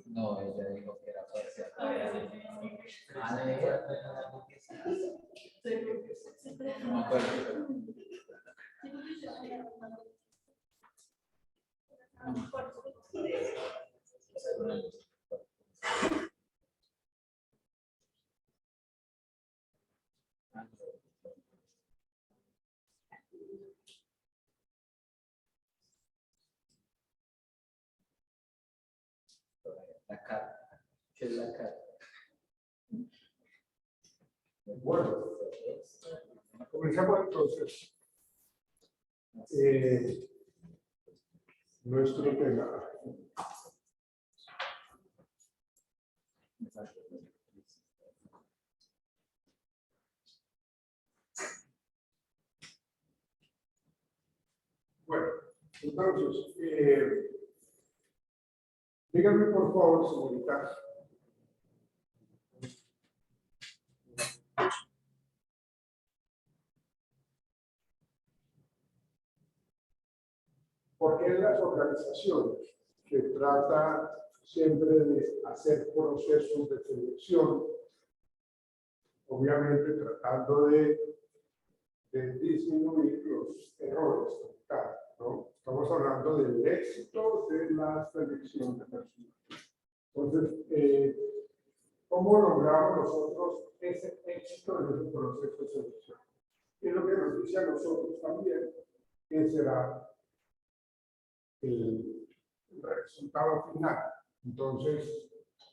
No, ella dijo que era parcial. No me acuerdo. La carta. ¿Qué es la carta? Bueno, comenzamos entonces nuestro tema. Bueno, entonces, díganme por favor, señorita. ¿Por qué las organizaciones que tratan siempre de hacer procesos de selección, obviamente tratando de disminuir los errores, ¿no? Estamos hablando del éxito de la selección de personas. Entonces, ¿cómo logramos nosotros ese éxito en el proceso de selección? Y lo que nos dice a nosotros también, que será el resultado final. Entonces,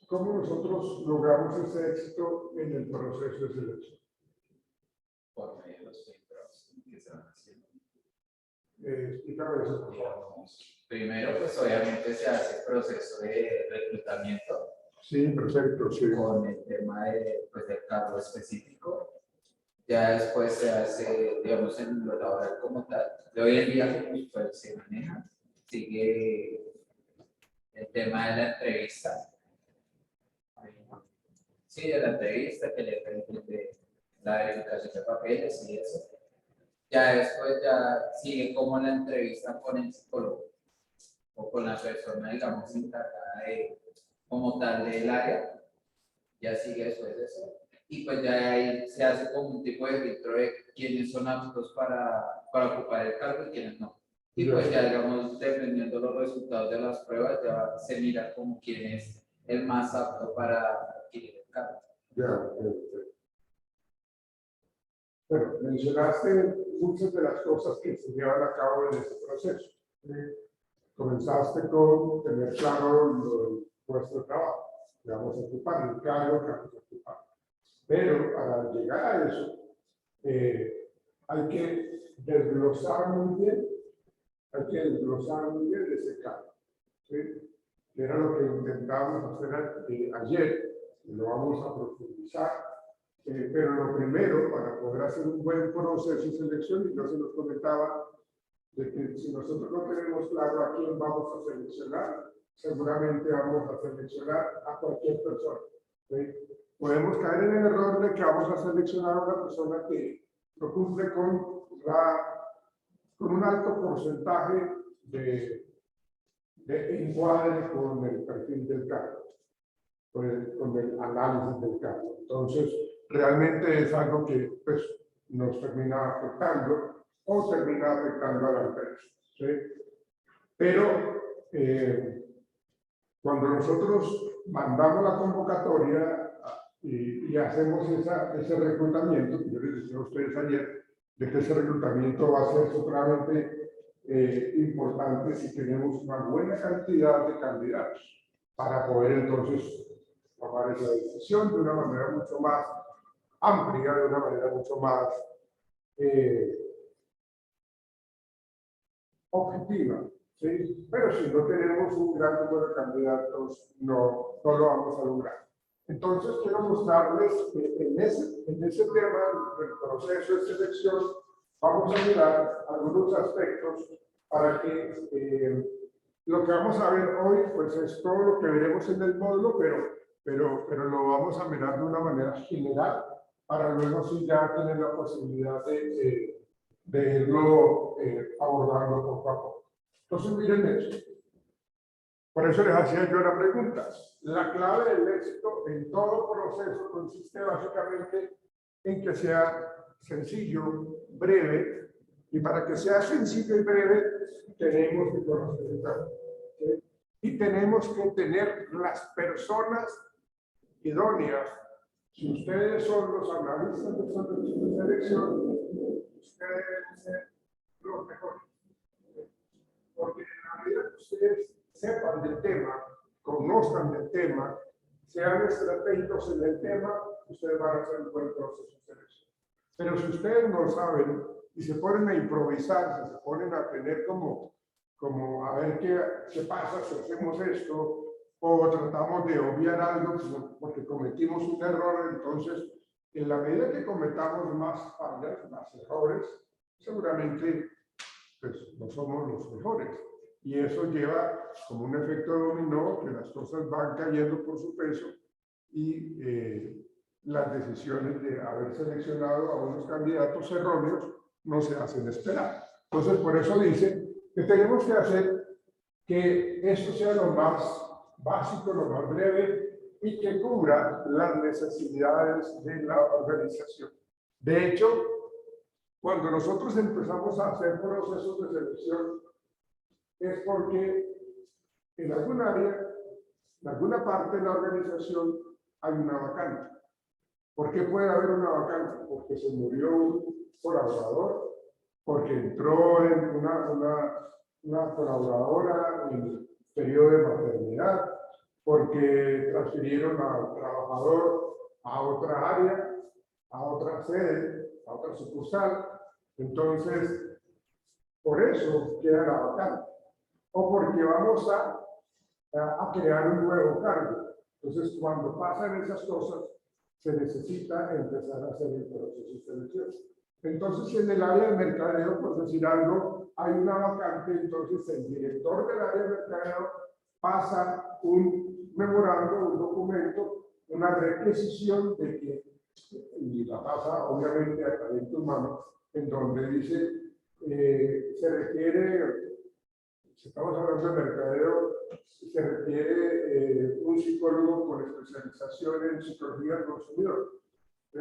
¿cómo nosotros logramos ese éxito en el proceso de selección? Por medio de los filtros que se van haciendo. Explícame eso, por favor. Primero, pues obviamente se hace el proceso de reclutamiento. Sí, perfecto, sí. Con el tema de, pues, del cargo específico. Ya después se hace, digamos, en lo laboral como tal. De hoy en día, pues se maneja. Sigue el tema de la entrevista. Sí, de la entrevista, que le permite la verificación de papeles y eso. Ya después ya sigue como la entrevista con el psicólogo o con la persona, digamos, encargada de, como tal del área. Ya sigue después de eso. Y pues ya ahí se hace como un tipo de filtro de quiénes son aptos para ocupar el cargo y quiénes no. Y pues ya, digamos, dependiendo de los resultados de las pruebas, ya se mira como quién es el más apto para adquirir el cargo. Ya, bueno, mencionaste muchas de las cosas que se llevan a cabo en este proceso. Comenzaste con tener claro el puesto de trabajo, que vamos a ocupar, el cargo que vamos a ocupar. Pero para llegar a eso, hay que desglosar muy bien ese cargo. ¿Sí? Que era lo que intentábamos hacer ayer, lo vamos a profundizar. Pero lo primero, para poder hacer un buen proceso de selección, y no se nos comentaba, de que si nosotros no tenemos claro a quién vamos a seleccionar, seguramente vamos a seleccionar a cualquier persona. ¿Sí? Podemos caer en el error de que vamos a seleccionar a una persona que no cumple con un alto porcentaje de encuadre con el perfil del cargo, con el análisis del cargo. Entonces, realmente es algo que pues, nos termina afectando o termina afectando a la empresa. ¿Sí? Pero cuando nosotros mandamos la convocatoria y hacemos ese reclutamiento, que yo les decía a ustedes ayer, de que ese reclutamiento va a ser supremamente importante si tenemos una buena cantidad de candidatos para poder entonces tomar esa decisión de una manera mucho más amplia, de una manera mucho más objetiva. ¿Sí? Pero si no tenemos un gran número de candidatos, no lo vamos a lograr. Entonces, quiero mostrarles que en ese tema del proceso de selección, vamos a mirar algunos aspectos para que lo que vamos a ver hoy, pues es todo lo que veremos en el módulo, pero lo vamos a mirar de una manera general, para luego sí ya tener la posibilidad de irlo abordando poco a poco. Entonces, miren esto. Por eso les hacía yo la pregunta. La clave del éxito en todo proceso consiste básicamente en que sea sencillo, breve, y para que sea sencillo y breve tenemos que conocer el campo, ¿sí? Y tenemos que tener las personas idóneas. Si ustedes son los analistas de selección, ustedes deben ser los mejores. Porque en la medida que ustedes sepan del tema, conozcan del tema, sean estratégicos en el tema, ustedes van a hacer un buen proceso de selección. Pero si ustedes no saben y se ponen a improvisar, se ponen a tener como a ver qué pasa si hacemos esto, o tratamos de obviar algo porque cometimos un error, entonces, en la medida que cometamos más fallas, más errores, seguramente pues, no somos los mejores. Y eso lleva como un efecto dominó, que las cosas van cayendo por su peso y las decisiones de haber seleccionado a unos candidatos erróneos no se hacen esperar. Entonces, por eso dice que tenemos que hacer que esto sea lo más básico, lo más breve y que cubra las necesidades de la organización. De hecho, cuando nosotros empezamos a hacer procesos de selección, es porque en algún área, en alguna parte de la organización hay una vacante. ¿Por qué puede haber una vacante? Porque se murió un colaborador, porque entró en una colaboradora en periodo de maternidad, porque transfirieron al trabajador a otra área, a otra sede, a otra sucursal. Entonces, por eso queda la vacante. O porque vamos a crear un nuevo cargo. Entonces, cuando pasan esas cosas, se necesita empezar a hacer el proceso de selección. Entonces, en el área de mercadeo, por decir algo, hay una vacante, entonces el director del área de mercadeo pasa un memorando, un documento, una requisición de que, y la pasa obviamente a talento humano, en donde dice, se requiere, si estamos hablando de mercadeo, se requiere un psicólogo con especialización en psicología del consumidor, ¿sí?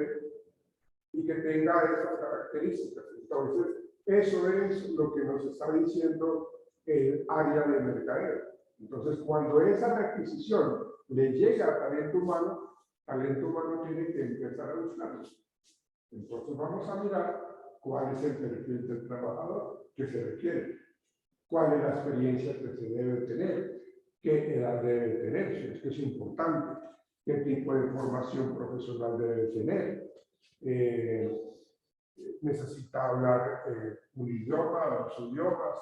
Y que tenga esas características. Entonces, eso es lo que nos está diciendo el área de mercadeo. Entonces, cuando esa requisición le llega a talento humano tiene que empezar a buscarlo. Entonces, vamos a mirar cuál es el perfil del trabajador que se requiere, cuál es la experiencia que se debe tener, qué edad debe tener, si es que es importante, qué tipo de formación profesional debe tener. Necesita hablar un idioma, dos idiomas,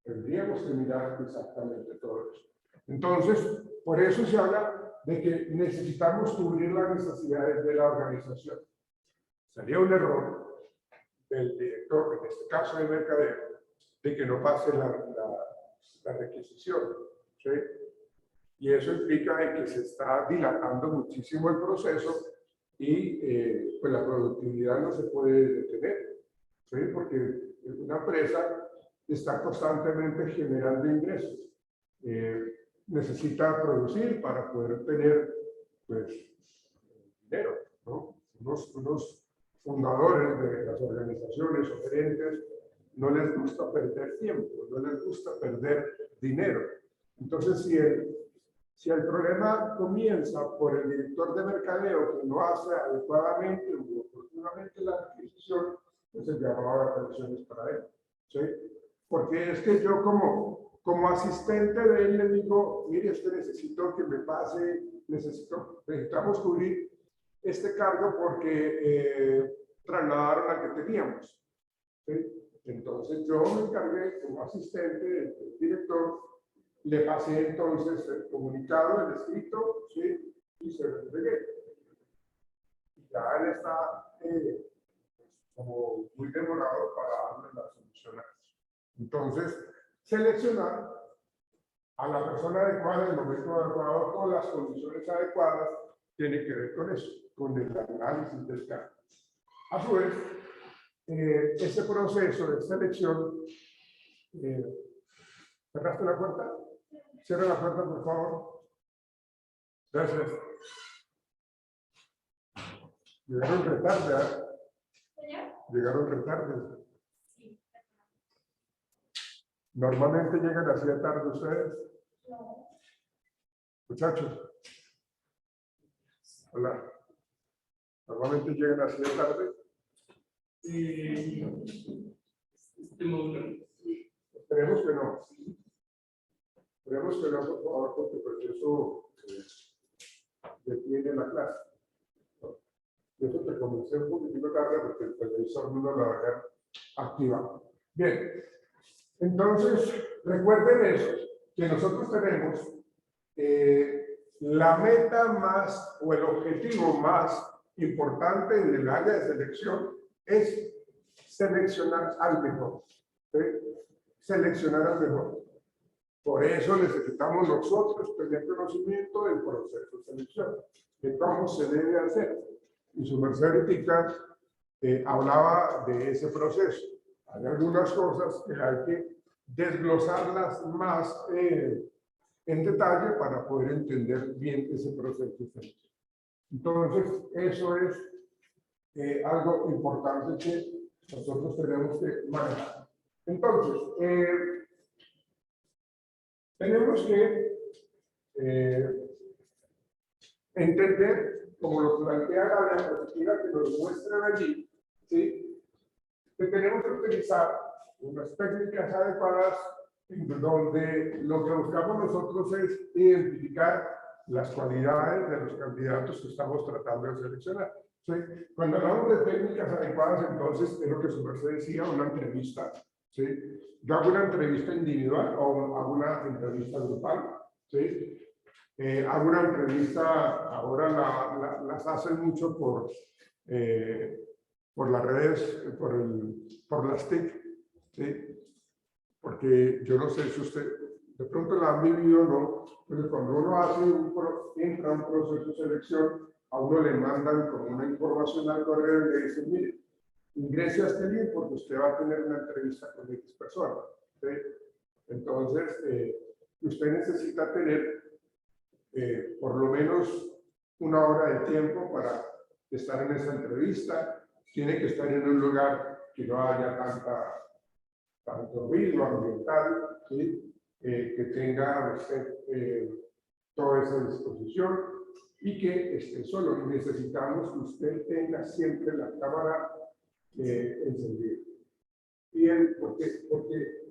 tendríamos que mirar exactamente todo eso. Entonces, por eso se habla de que necesitamos cubrir las necesidades de la organización. Sería un error del director, en este caso de mercadeo, de que no pase la requisición, ¿sí? Y eso implica que se está dilatando muchísimo el proceso y pues la productividad no se puede detener, ¿sí? Porque una empresa está constantemente generando ingresos. Necesita producir para poder tener pues, dinero, ¿no? Unos fundadores de las organizaciones o gerentes no les gusta perder tiempo, no les gusta perder dinero. Entonces, si el problema comienza por el director de mercadeo que no hace adecuadamente o oportunamente la adquisición, pues el llamado a atención es para él, ¿sí? Porque es que yo como asistente de él le digo, mire, es que necesito que me pase, necesitamos cubrir este cargo porque trasladaron la que teníamos, ¿sí? Entonces yo me encargué como asistente del director, le pasé entonces el comunicado, el escrito, ¿sí? Y se lo entregué. Y ya él está como muy demorado para darle la solución a eso. Entonces, seleccionar a la persona adecuada en el momento adecuado con las condiciones adecuadas tiene que ver con eso, con el análisis del caso. A su vez, este proceso de selección, ¿cerraste la puerta? Cierra la puerta, por favor. Gracias. Llegaron retarde, ¿eh? Llegaron retarde. Normalmente llegan así de tarde ustedes. No. Muchachos. Hola. Normalmente llegan así de tarde. Esperemos que no. Esperemos que no, por favor, porque pues eso detiene la clase. Yo eso te comencé un poquitito tarde porque el televisor no lo había activado. Bien. Entonces, recuerden eso, que nosotros tenemos la meta más o el objetivo más importante en el área de selección es seleccionar al mejor. ¿Sí? Seleccionar al mejor. Por eso necesitamos nosotros tener conocimiento del proceso de selección, de cómo se debe hacer. Y su merced ahorita hablaba de ese proceso. Hay algunas cosas que hay que desglosarlas más en detalle para poder entender bien ese proceso de selección. Entonces, eso es algo importante que nosotros tenemos que manejar. Entonces, tenemos que entender, como lo plantea la diapositiva que nos muestran allí, ¿sí? Que tenemos que utilizar unas técnicas adecuadas en donde lo que buscamos nosotros es identificar las cualidades de los candidatos que estamos tratando de seleccionar. ¿Sí? Cuando hablamos de técnicas adecuadas, entonces es lo que su merced decía, una entrevista. ¿Sí? Yo hago una entrevista individual o hago una entrevista grupal. ¿Sí? Hago una entrevista, ahora las hacen mucho por las redes, por las TIC, ¿sí? Porque yo no sé si usted de pronto la han vivido o no, pero cuando uno entra a un proceso de selección, a uno le mandan como una información al correo y le dicen, mire, ingrese a este link porque usted va a tener una entrevista con X personas. ¿Sí? Entonces, usted necesita tener por lo menos una hora de tiempo para estar en esa entrevista. Tiene que estar en un lugar que no haya tanto ruido ambiental, ¿sí? Que tenga toda esa disposición y que esté solo. Necesitamos que usted tenga siempre la cámara encendida. Bien, porque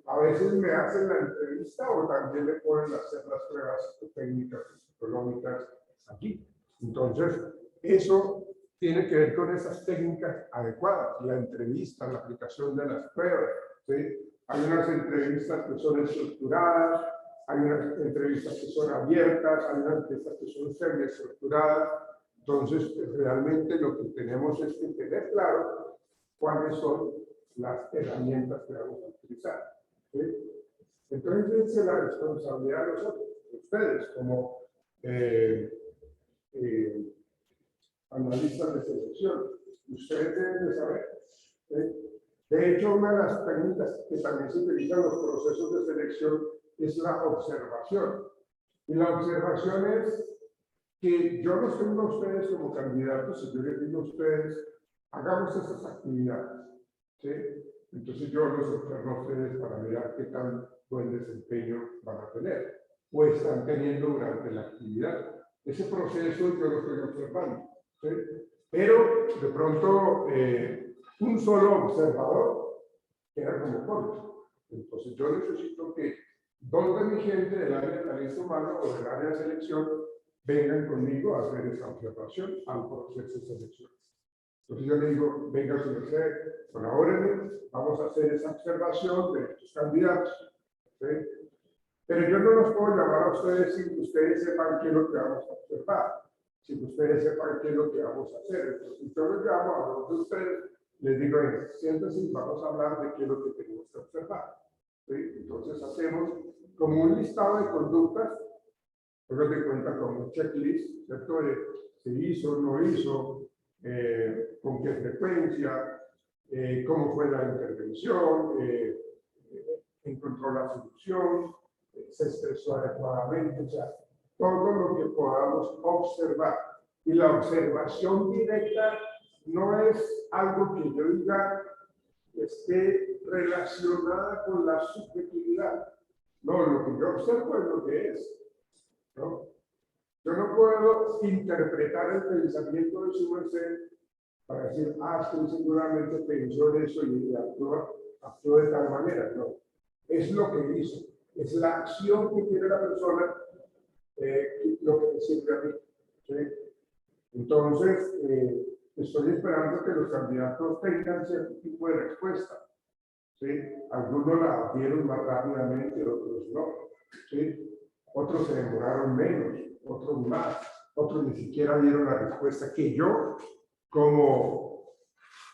a veces me hacen la entrevista o también le pueden hacer las pruebas técnicas económicas aquí. Entonces, eso tiene que ver con esas técnicas adecuadas, la entrevista, la aplicación de las pruebas. ¿Sí? Hay unas entrevistas que son estructuradas, hay unas entrevistas que son abiertas, hay unas entrevistas que son semiestructuradas. Entonces, realmente lo que tenemos es que tener claro cuáles son las herramientas que vamos a utilizar. ¿Sí? Entonces, es la responsabilidad de nosotros, de ustedes, como analistas de selección. Ustedes deben de saber. ¿Sí? De hecho, una de las técnicas que también se utilizan en los procesos de selección es la observación. Y la observación es que yo los tengo a ustedes como candidatos y yo les digo a ustedes, hagamos esas actividades. ¿Sí? Entonces yo los observo a ustedes para mirar qué tan buen desempeño van a tener o están teniendo durante la actividad. Ese proceso yo lo estoy observando. ¿Sí? Pero de pronto un solo observador queda como corto. Entonces yo necesito que dos de mi gente del área de talento humano o del área de selección vengan conmigo a hacer esa observación al proceso de selección. Entonces yo le digo, venga su merced, colabórenme, vamos a hacer esa observación de estos candidatos. ¿Sí? Pero yo no los puedo llamar a ustedes sin que ustedes sepan qué es lo que vamos a observar, sin que ustedes sepan qué es lo que vamos a hacer. Entonces yo los llamo a los de ustedes, les digo, siéntense y vamos a hablar de qué es lo que tenemos que observar. ¿Sí? Entonces hacemos como un listado de conductas, luego de cuenta con un checklist, ¿cierto? De si hizo, no hizo, con qué frecuencia, cómo fue la intervención, encontró la solución, se expresó adecuadamente, o sea, todo lo que podamos observar. Y la observación directa no es algo que yo diga esté relacionada con la subjetividad. No, lo que yo observo es lo que es, ¿no? Yo no puedo interpretar el pensamiento de su merced para decir, usted seguramente pensó en eso y actuó de tal manera. No, es lo que hizo, es la acción que tiene la persona lo que me sirve a mí. ¿Sí? Entonces, estoy esperando que los candidatos tengan cierto tipo de respuesta. ¿Sí? Algunos la dieron más rápidamente, otros no. ¿Sí? Otros se demoraron menos, otros más, otros ni siquiera dieron la respuesta que yo, como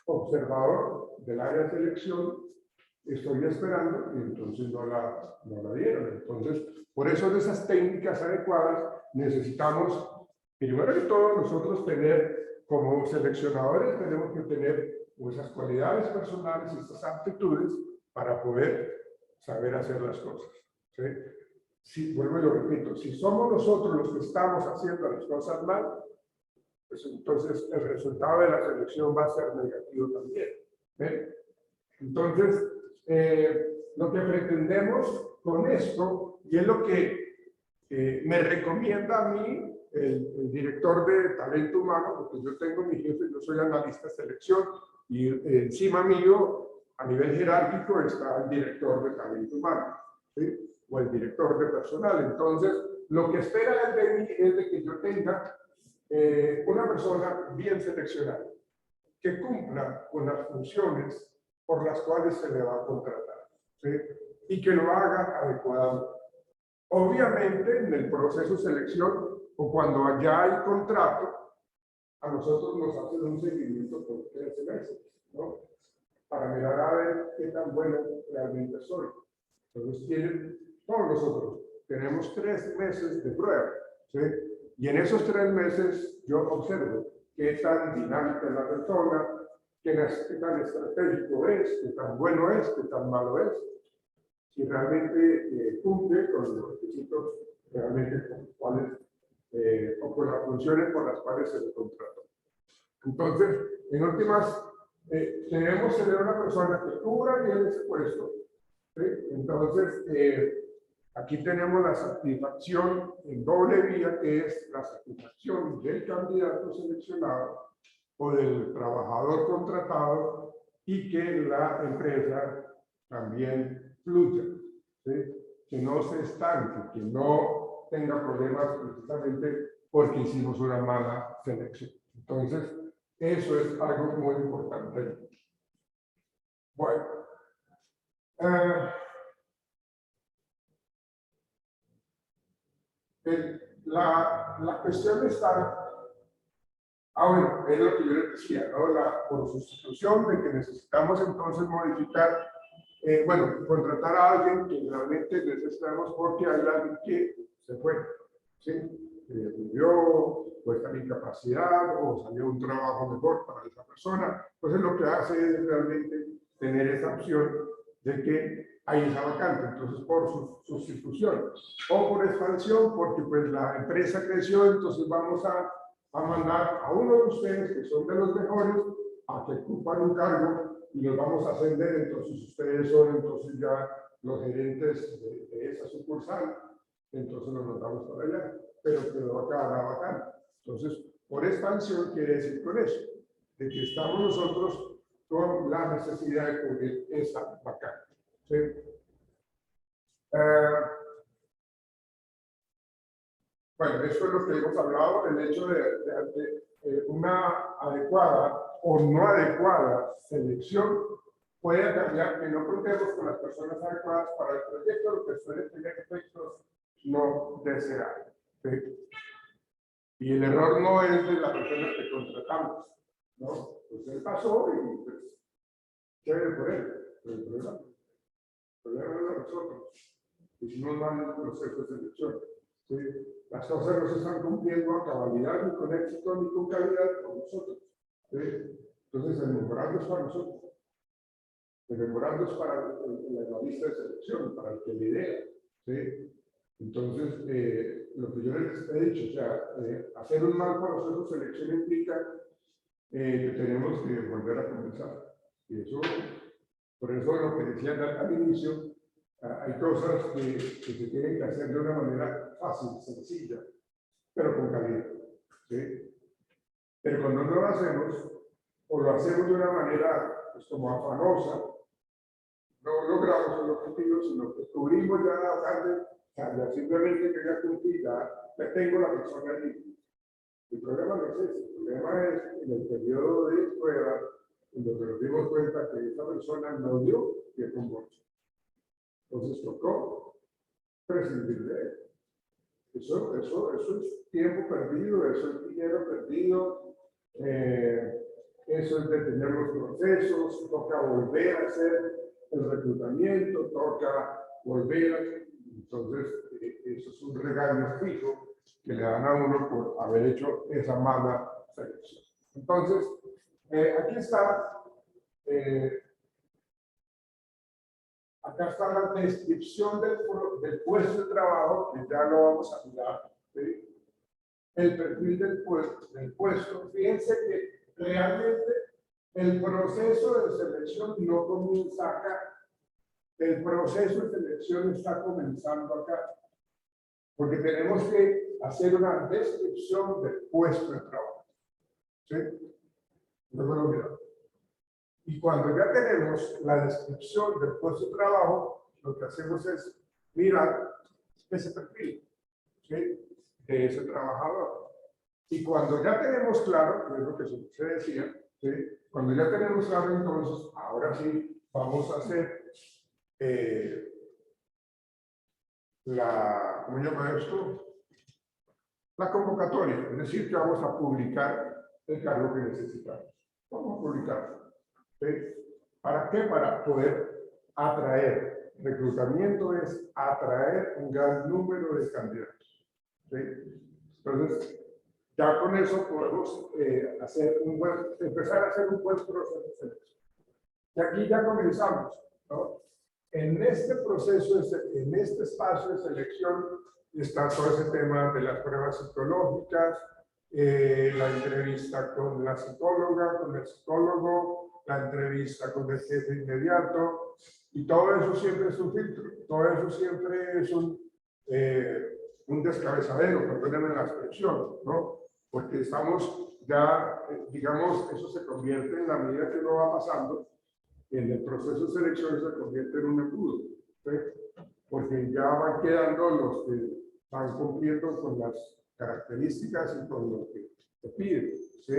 observador del área de selección, estoy esperando y entonces no la dieron. Entonces, por eso de esas técnicas adecuadas necesitamos, primero que todo, nosotros tener, como seleccionadores, tenemos que tener esas cualidades personales y esas aptitudes para poder saber hacer las cosas. ¿Sí? Si, vuelvo y lo repito, si somos nosotros los que estamos haciendo las cosas mal, pues entonces el resultado de la selección va a ser negativo también. ¿Sí? Entonces, lo que pretendemos con esto, y es lo que me recomienda a mí el director de talento humano, porque yo tengo mi jefe, yo soy analista de selección, y encima mío, a nivel jerárquico, está el director de talento humano, ¿sí? O el director de personal. Entonces, lo que espera él de mí es de que yo tenga una persona bien seleccionada, que cumpla con las funciones por las cuales se le va a contratar, ¿sí? Y que lo haga adecuadamente. Obviamente, en el proceso de selección o cuando ya hay contrato, a nosotros nos hacen un seguimiento por 13 meses, ¿no? Para mirar a ver qué tan bueno realmente soy. Entonces, todos nosotros tenemos 3 meses de prueba, ¿sí? Y en esos 3 meses yo observo qué tan dinámica es la persona, qué tan estratégico es, qué tan bueno es, qué tan malo es, si realmente cumple con los requisitos realmente con los cuales, o con las funciones por las cuales se le contrató. Entonces, en últimas, debemos tener una persona que cubra bien ese puesto. ¿Sí? Entonces, aquí tenemos la satisfacción en doble vía, que es la satisfacción del candidato seleccionado o del trabajador contratado y que la empresa también fluya, ¿sí? Que no se estanque, que no tenga problemas precisamente porque hicimos una mala selección. Entonces, eso es algo muy importante. Bueno, la cuestión está, bueno, es lo que yo les decía, ¿no? Por sustitución de que necesitamos entonces modificar, bueno, contratar a alguien que realmente necesitamos porque hay alguien que se fue, ¿sí? Murió, o está en incapacidad, o salió un trabajo mejor para esa persona. Entonces lo que hace es realmente tener esa opción de que hay esa vacante, entonces por su sustitución, o por expansión, porque pues la empresa creció, entonces vamos a mandar a uno de ustedes, que son de los mejores, a que ocupan un cargo y los vamos a ascender, entonces ustedes son entonces ya los gerentes de esa sucursal, entonces nos mandamos para allá, pero quedó acá la vacante. Entonces, por expansión quiere decir con eso, de que estamos nosotros con la necesidad de cubrir esa vacante. ¿Sí? Bueno, esto es lo que hemos hablado, el hecho de una adecuada o no adecuada selección puede cambiar que no contemos con las personas adecuadas para el proyecto, lo que suele tener efectos no deseados. ¿Sí? Y el error no es de la persona que contratamos, ¿no? Pues él pasó y pues, chévere por él, pero el problema es de nosotros. Hicimos mal el proceso de selección. ¿Sí? Las cosas no se están cumpliendo a cabalidad, ni con éxito, ni con calidad con nosotros. ¿Sí? Entonces, el memorando es para nosotros. El memorando es para el analista de selección, para el que lidera. ¿Sí? Entonces, lo que yo les he dicho, o sea, hacer un mal proceso de selección implica que tenemos que volver a comenzar. Y eso, por eso lo que decía al inicio, hay cosas que se tienen que hacer de una manera fácil, sencilla, pero con calidad. ¿Sí? Pero cuando no lo hacemos, o lo hacemos de una manera pues, como afanosa, no logramos el objetivo, sino que cubrimos ya la tarde, ya simplemente que ya cumplí, ya tengo la persona allí. El problema no es ese, el problema es en el periodo de prueba, en donde nos dimos cuenta que esa persona no dio pie con bolsa. Entonces tocó prescindir de él. Eso es tiempo perdido, eso es dinero perdido, eso es detener los procesos, toca volver a hacer el reclutamiento, toca volver a... Entonces, eso es un regaño fijo que le dan a uno por haber hecho esa mala selección. Entonces, aquí está, acá está la descripción del puesto de trabajo, que ya lo vamos a mirar, ¿sí? El perfil del puesto. Fíjense que realmente el proceso de selección no comienza acá. El proceso de selección está comenzando acá. Porque tenemos que hacer una descripción del puesto de trabajo. ¿Sí? Luego lo miramos. Y cuando ya tenemos la descripción del puesto de trabajo, lo que hacemos es mirar ese perfil, ¿sí? De ese trabajador. Y cuando ya tenemos claro, que es lo que se decía, ¿sí? Cuando ya tenemos claro, entonces, ahora sí, vamos a hacer ¿cómo llama esto? La convocatoria, es decir, que vamos a publicar el cargo que necesitamos. Vamos a publicarlo. ¿Sí? ¿Para qué? Para poder atraer. Reclutamiento es atraer un gran número de candidatos. ¿Sí? Entonces, ya con eso podemos empezar a hacer un buen proceso de selección. Y aquí ya comenzamos, ¿no? En este proceso, en este espacio de selección, está todo ese tema de las pruebas psicológicas, la entrevista con la psicóloga, con el psicólogo, la entrevista con el jefe inmediato, y todo eso siempre es un filtro, todo eso siempre es un descabezadero, perdónenme la expresión, ¿no? Porque estamos ya, digamos, eso se convierte en la medida que uno va pasando, en el proceso de selección se convierte en un embudo, ¿sí? Porque ya van quedando los que van cumpliendo con las características y con lo que se pide, ¿sí?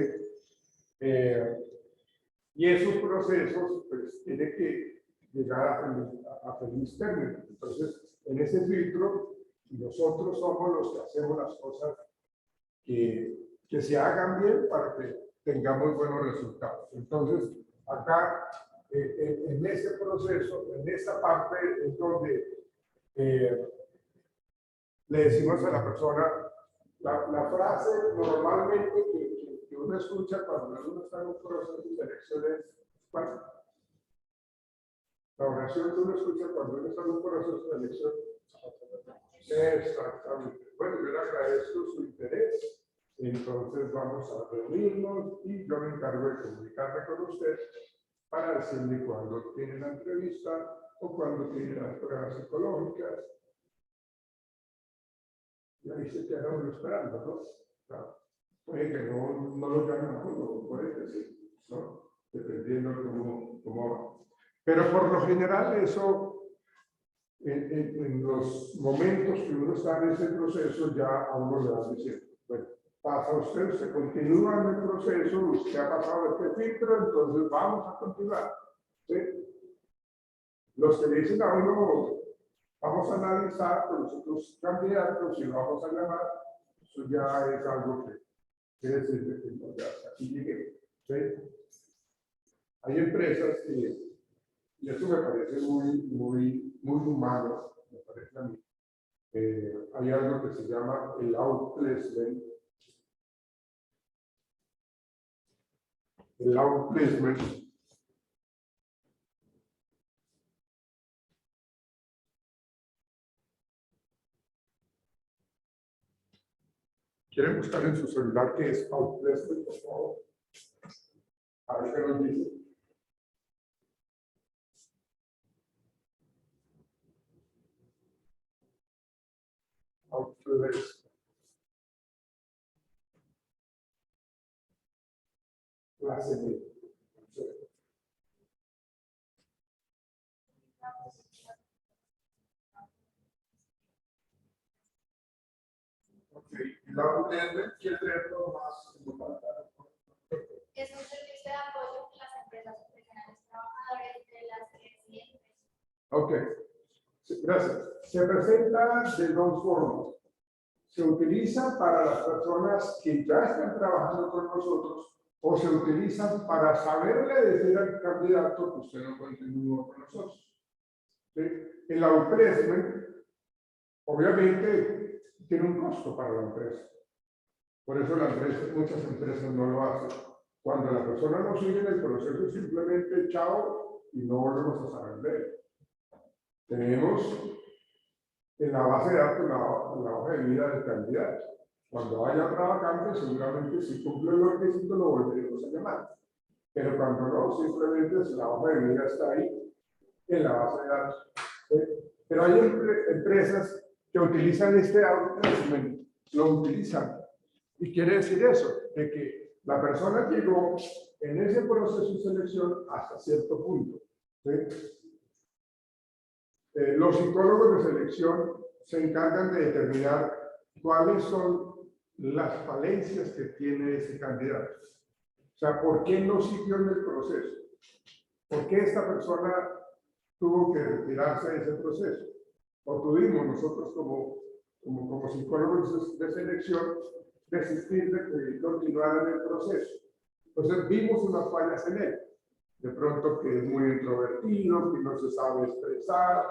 Y esos procesos pues tienen que llegar a feliz término. Entonces, en ese filtro, nosotros somos los que hacemos las cosas que se hagan bien para que tengamos buenos resultados. Entonces, acá, en este proceso, en esta parte, es donde le decimos a la persona, la frase normalmente que uno escucha cuando uno está en un proceso de selección es, ¿cuál? La oración que uno escucha cuando uno está en un proceso de selección. Exactamente. Bueno, yo le agradezco su interés. Entonces vamos a reunirnos y yo me encargo de comunicarme con usted para decirle cuándo tiene la entrevista o cuándo tiene las pruebas psicológicas. Y ahí se queda uno esperando, ¿no? Claro. Puede que no lo llamen a uno, puede que sí, ¿no? Dependiendo de cómo va. Pero por lo general eso, en los momentos que uno está en ese proceso, ya a uno le van diciendo, bueno, pasa usted, se continúa en el proceso, usted ha pasado este filtro, entonces vamos a continuar. ¿Sí? Los que dicen a uno, vamos a analizar con los otros candidatos y lo vamos a llamar, eso ya es algo que quiere decir que no, ya hasta aquí llegué. ¿Sí? Hay empresas que, y eso me parece muy humano, me parece a mí, hay algo que se llama el outplacement. El outplacement ¿Quieren buscar en su celular qué es outplacement, por favor? A ver qué nos dice. Outplacement. Clase B. Ok, y la outplacement quiere leerlo más en pantalla. Es un servicio de apoyo que las empresas ofrecen a los trabajadores de las que deciden. Ok, sí, gracias. Se presenta de dos formas. Se utiliza para las personas que ya están trabajando con nosotros o se utilizan para saberle decir al candidato que usted no continúa con nosotros. ¿Sí? El outplacement, obviamente, tiene un costo para la empresa. Por eso muchas empresas no lo hacen. Cuando la persona no sigue en el proceso, simplemente chao y no volvemos a saber de él. Tenemos en la base de datos la hoja de vida del candidato. Cuando haya otra vacante, seguramente si cumple los requisitos lo volveremos a llamar. Pero cuando no, simplemente la hoja de vida está ahí en la base de datos. Pero hay empresas que utilizan este outplacement, lo utilizan. Y quiere decir eso, de que la persona llegó en ese proceso de selección hasta cierto punto. ¿Sí? Los psicólogos de selección se encargan de determinar cuáles son las falencias que tiene ese candidato. O sea, ¿por qué no siguió en el proceso? ¿Por qué esta persona tuvo que retirarse de ese proceso? O tuvimos nosotros como psicólogos de selección desistir de que continuara en el proceso. Entonces vimos unas fallas en él. De pronto que es muy introvertido, que no se sabe expresar,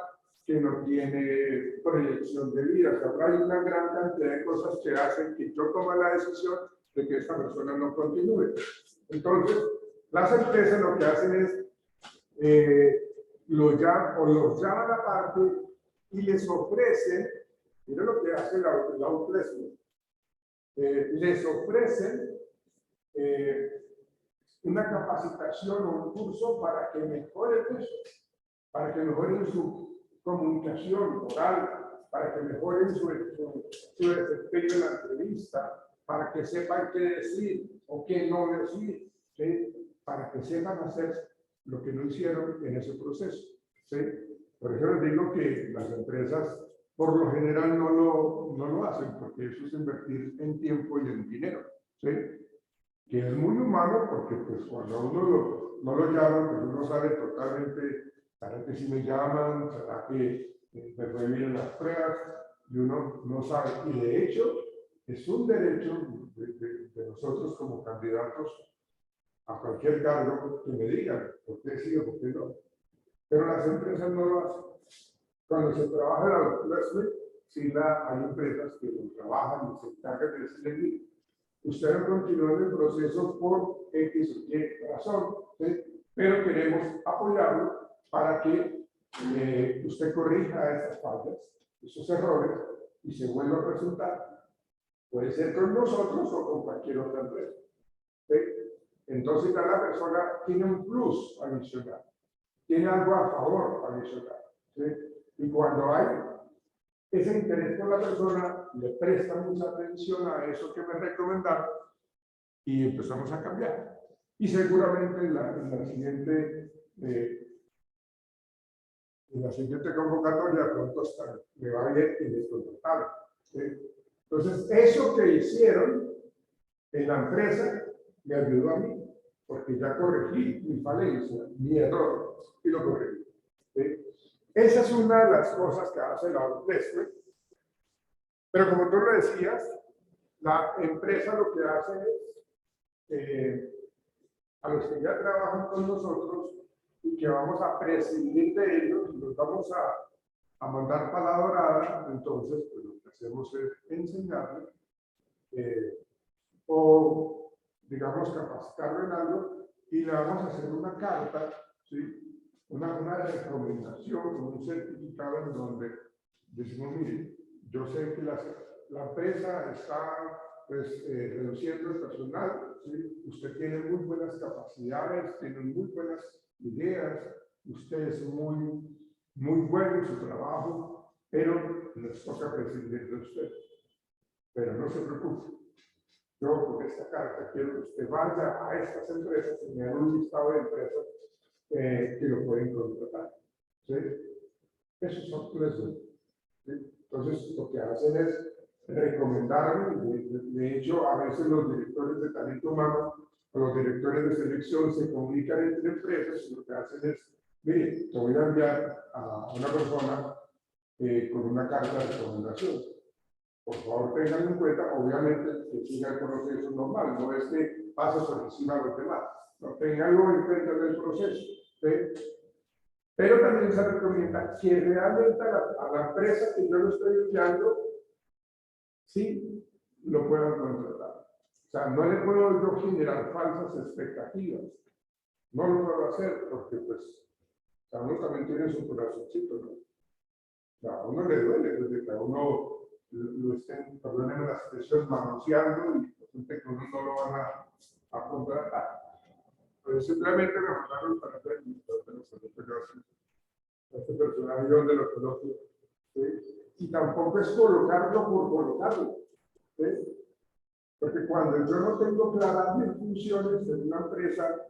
que no tiene proyección de vida. O sea, hay una gran cantidad de cosas que hacen que yo tome la decisión de que esta persona no continúe. Entonces, las empresas lo que hacen es los llaman aparte y les ofrecen, miren lo que hace la outplacement, les ofrecen una capacitación o un curso para que mejoren eso, para que mejoren su comunicación oral, para que mejoren su desempeño en la entrevista, para que sepan qué decir o qué no decir, ¿sí? Para que sepan hacer lo que no hicieron en ese proceso. ¿Sí? Por eso les digo que las empresas por lo general no lo hacen, porque eso es invertir en tiempo y en dinero. ¿Sí? Que es muy humano, porque pues cuando uno no lo llaman, pues uno sabe totalmente, ¿será que si me llaman? ¿Será que me reviven las pruebas? Y uno no sabe. Y de hecho, es un derecho de nosotros como candidatos a cualquier cargo que me digan por qué sí o por qué no. Pero las empresas no lo hacen. Cuando se trabaja en la outplacement, sí hay empresas que lo trabajan y se encargan de decirle, usted no continúa en el proceso por X o Y razón, ¿sí? Pero queremos apoyarlo para que usted corrija esas fallas, esos errores y se vuelva a presentar. Puede ser con nosotros o con cualquier otra empresa. ¿Sí? Entonces ya la persona tiene un plus adicional, tiene algo a favor adicional. ¿Sí? Y cuando hay ese interés por la persona, le presta mucha atención a eso que me recomendaron y empezamos a cambiar. Y seguramente en la siguiente convocatoria de pronto me va bien y les contrataron. ¿Sí? Entonces, eso que hicieron en la empresa me ayudó a mí, porque ya corregí mi falencia, mi error, y lo corregí. ¿Sí? Esa es una de las cosas que hace la outplacement. Pero como tú lo decías, la empresa lo que hace es, a los que ya trabajan con nosotros y que vamos a prescindir de ellos, los vamos a mandar para la dorada, entonces pues, lo que hacemos es enseñarles o, digamos, capacitarlo en algo y le vamos a hacer una carta, ¿sí? Una recomendación, un certificado en donde decimos, mire, yo sé que la empresa está pues, reduciendo el personal, ¿sí? Usted tiene muy buenas capacidades, tiene muy buenas ideas, usted es muy bueno en su trabajo, pero les toca prescindir de usted. Pero no se preocupe. Yo con esta carta quiero que usted vaya a estas empresas y me haga un listado de empresas que lo pueden contratar. ¿Sí? Esos son tres grupos. ¿Sí? Entonces, lo que hacen es recomendarme. De hecho, a veces los directores de talento humano o los directores de selección se comunican entre empresas y lo que hacen es, mire, te voy a enviar a una persona con una carta de recomendación. Por favor, tengan en cuenta, obviamente, que siga el proceso normal, no es que pase por encima de los demás. No, tenganlo en cuenta en el proceso. ¿Sí? Pero también se recomienda que realmente a la empresa que yo lo estoy enviando, sí lo puedan contratar. O sea, no le puedo yo generar falsas expectativas. No lo puedo hacer porque, pues, o sea, uno también tiene su corazoncito, ¿no? O sea, a uno le duele desde que a uno lo estén, perdónenme la expresión, manoseando y resulta que uno no lo van a contratar. Pero simplemente me mandaron para hacer este personaje yo donde lo conozco. ¿Sí? Y tampoco es colocarlo por colocarlo. ¿Sí? Porque cuando yo no tengo claras mis funciones en una empresa,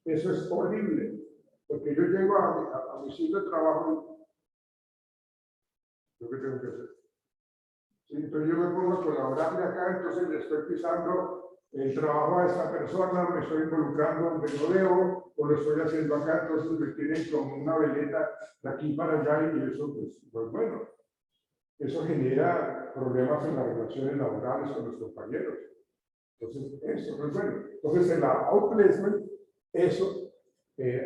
eso es horrible. Porque yo llego a mi sitio de trabajo, ¿yo qué tengo que hacer? ¿Sí? Entonces yo me pongo a colaborar acá, entonces le estoy pisando el trabajo a esta persona, me estoy involucrando donde no debo, o lo estoy haciendo acá, entonces me tienen como una veleta de aquí para allá y eso, pues bueno, eso genera problemas en las relaciones laborales con los compañeros. Entonces, eso no es bueno. Entonces, en la outplacement, eso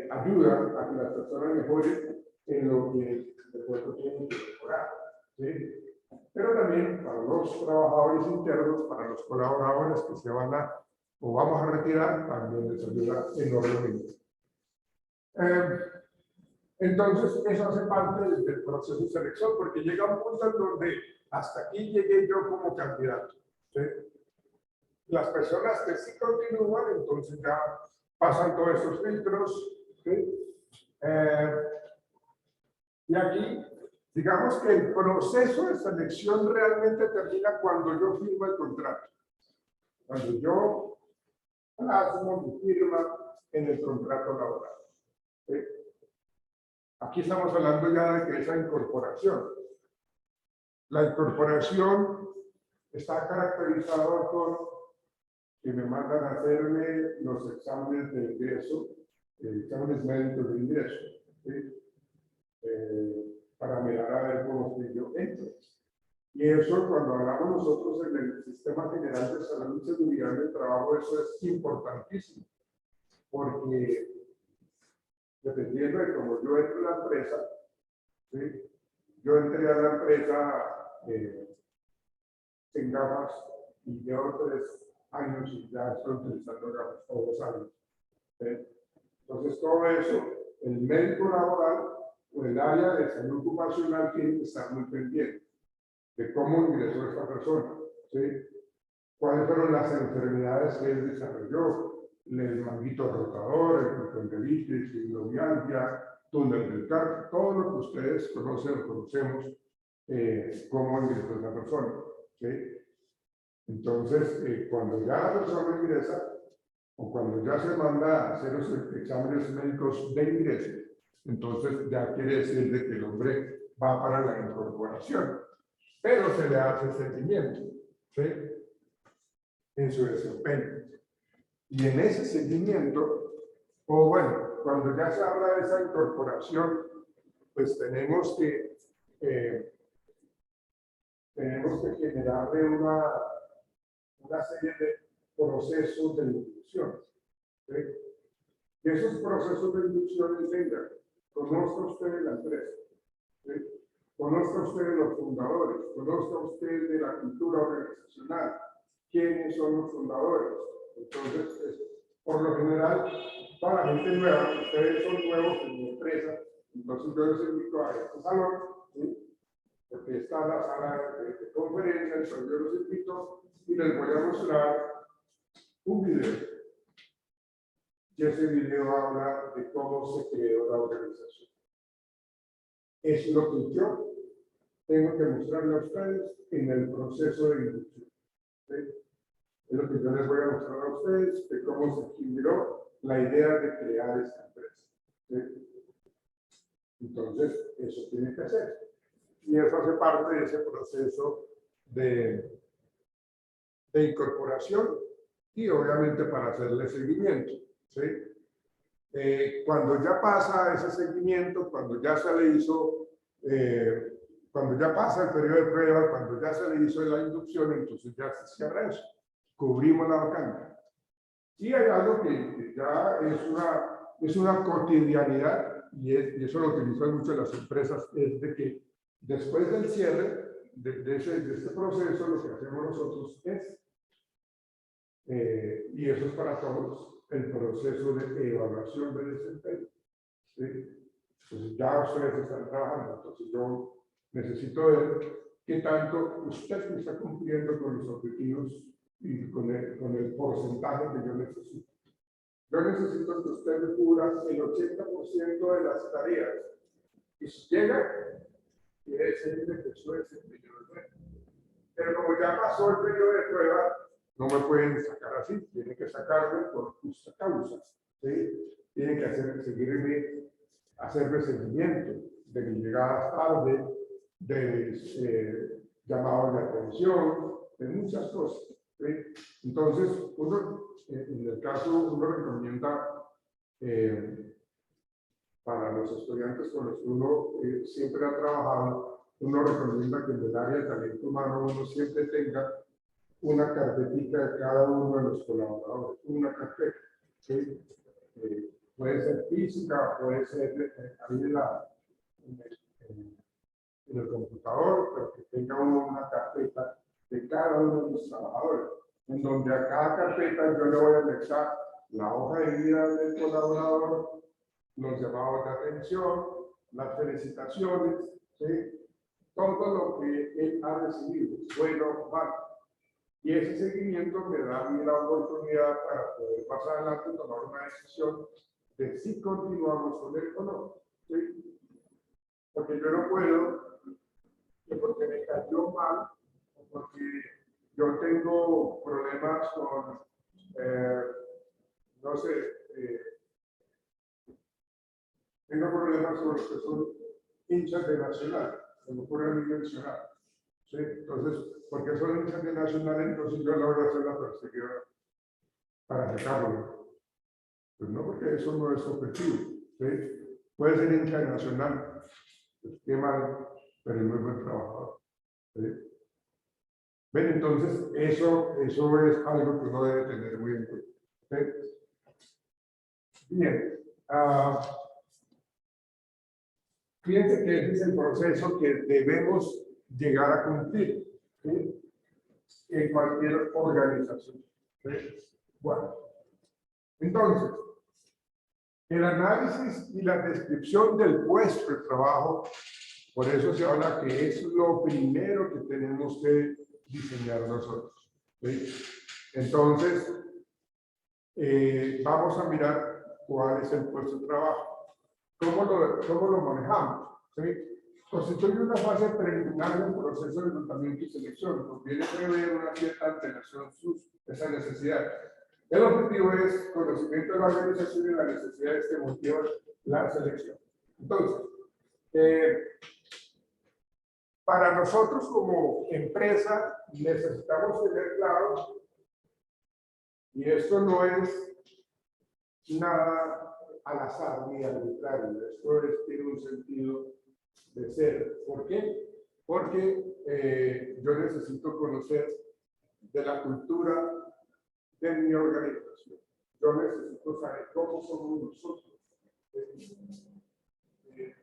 ayuda a que las personas mejoren en lo que de pronto tienen que mejorar. ¿Sí? Pero también para los trabajadores internos, para los colaboradores que se van a o vamos a retirar, también les ayuda enormemente. Entonces, eso hace parte del proceso de selección, porque llega un punto en donde hasta aquí llegué yo como candidato. ¿Sí? Las personas que sí continúan, entonces ya pasan todos esos filtros. ¿Sí? Y aquí, digamos que el proceso de selección realmente termina cuando yo firmo el contrato. Cuando yo plasmo mi firma en el contrato laboral. ¿Sí? Aquí estamos hablando ya de que esa incorporación. La incorporación está caracterizada por que me mandan a hacerme los exámenes de ingreso, exámenes médicos de ingreso, ¿sí? Para mirar a ver cómo estoy yo entro. Y eso, cuando hablamos nosotros en el Sistema General de Salud y Seguridad del Trabajo, eso es importantísimo, porque dependiendo de cómo yo entro a la empresa, ¿sí? Yo entré a la empresa sin gafas y llevo 3 años y ya estoy utilizando gafas todos los años. ¿Sí? Entonces, todo eso, el médico laboral o el área de salud ocupacional tiene que estar muy pendiente de cómo ingresó esta persona, ¿sí? Cuáles fueron las enfermedades que él desarrolló, el manguito rotador, el condilitis, fibromialgia, túnel del carpo, todo lo que ustedes conocen o conocemos, cómo ingresó esa persona, ¿sí? Entonces, cuando ya la persona ingresa, o cuando ya se manda a hacer los exámenes médicos de ingreso, entonces ya quiere decir de que el hombre va para la incorporación, pero se le hace seguimiento, ¿sí? En su desempeño. Y en ese seguimiento, o bueno, cuando ya se habla de esa incorporación, pues tenemos que generarle una serie de procesos de inducción. ¿Sí? Y esos procesos de inducción vengan, conozca usted la empresa, ¿sí? Conozca usted los fundadores, conozca usted de la cultura organizacional, quiénes son los fundadores. Entonces, por lo general, para la gente nueva, ustedes son nuevos en mi empresa, entonces yo les invito a este salón, ¿sí? Porque donde está la sala de conferencia, entonces yo los invito y les voy a mostrar un video. Y ese video habla de cómo se creó la organización. Es lo que yo tengo que mostrarle a ustedes en el proceso de inducción. ¿Sí? Es lo que yo les voy a mostrar a ustedes de cómo se generó la idea de crear esta empresa. ¿Sí? Entonces, eso tiene que hacer. Y eso hace parte de ese proceso de incorporación y obviamente para hacerle seguimiento. ¿Sí? Cuando ya pasa ese seguimiento, cuando ya se le hizo, cuando ya pasa el periodo de prueba, cuando ya se le hizo la inducción, entonces ya se cierra eso. Cubrimos la vacante. Y hay algo que ya es una cotidianidad, y eso lo utilizan mucho las empresas, es de que después del cierre de este proceso, lo que hacemos nosotros es, y eso es para todos, el proceso de evaluación de desempeño. ¿Sí? Entonces ya ustedes están trabajando, entonces yo necesito ver qué tanto usted está cumpliendo con los objetivos y con el porcentaje que yo necesito. Yo necesito que usted me cubra el 80% de las tareas. Y si llega, quiere decir que su desempeño es bueno. Pero como ya pasó el periodo de prueba, no me pueden sacar así, tienen que sacarme por justa causa. ¿Sí? Tienen que hacerme seguimiento de mis llegadas tarde, de mis llamados de atención, de muchas cosas. ¿Sí? Entonces, en el caso, uno recomienda para los estudiantes con los que uno siempre ha trabajado, uno recomienda que en el área de talento humano uno siempre tenga una carpetita de cada uno de los colaboradores, una carpeta. ¿Sí? Puede ser física, puede ser ahí en el computador, pero que tenga uno una carpeta de cada uno de los trabajadores, en donde a cada carpeta yo le voy a anexar la hoja de vida del colaborador, los llamados de atención, las felicitaciones, ¿sí? Todo lo que él ha recibido, bueno o malo. Y ese seguimiento me da a mí la oportunidad para poder más adelante tomar una decisión de si continuamos con él o no. ¿Sí? Porque yo no puedo, que porque me cayó mal, o porque yo tengo problemas con, no sé, tengo problemas con los que son hinchas de Nacional, se me ocurre a mí mencionar. ¿Sí? Entonces, porque son hinchas de Nacional, entonces yo no voy a hacer la perseguidora para sacarlo. Pues no, porque eso no es objetivo. ¿Sí? Puede ser hincha de Nacional, pues qué mal, pero es muy buen trabajador. ¿Sí? ¿Ven? Entonces, eso es algo que uno debe tener muy en cuenta. ¿Sí? Bien. Fíjense que ese es el proceso que debemos llegar a cumplir, ¿sí? En cualquier organización. ¿Sí? Bueno, entonces, el análisis y la descripción del puesto de trabajo, por eso se habla que es lo primero que tenemos que diseñar nosotros. ¿Sí? Entonces, vamos a mirar cuál es el puesto de trabajo. ¿Cómo lo manejamos? ¿Sí? Constituye una fase preliminar del proceso de reclutamiento y selección. Conviene prever una cierta antelación esa necesidad. El objetivo es conocimiento de la organización y las necesidades que motivan la selección. Entonces, para nosotros como empresa necesitamos tener claro, y esto no es nada al azar ni arbitrario, esto tiene un sentido de ser. ¿Por qué? Porque yo necesito conocer de la cultura de mi organización. Yo necesito saber cómo somos nosotros.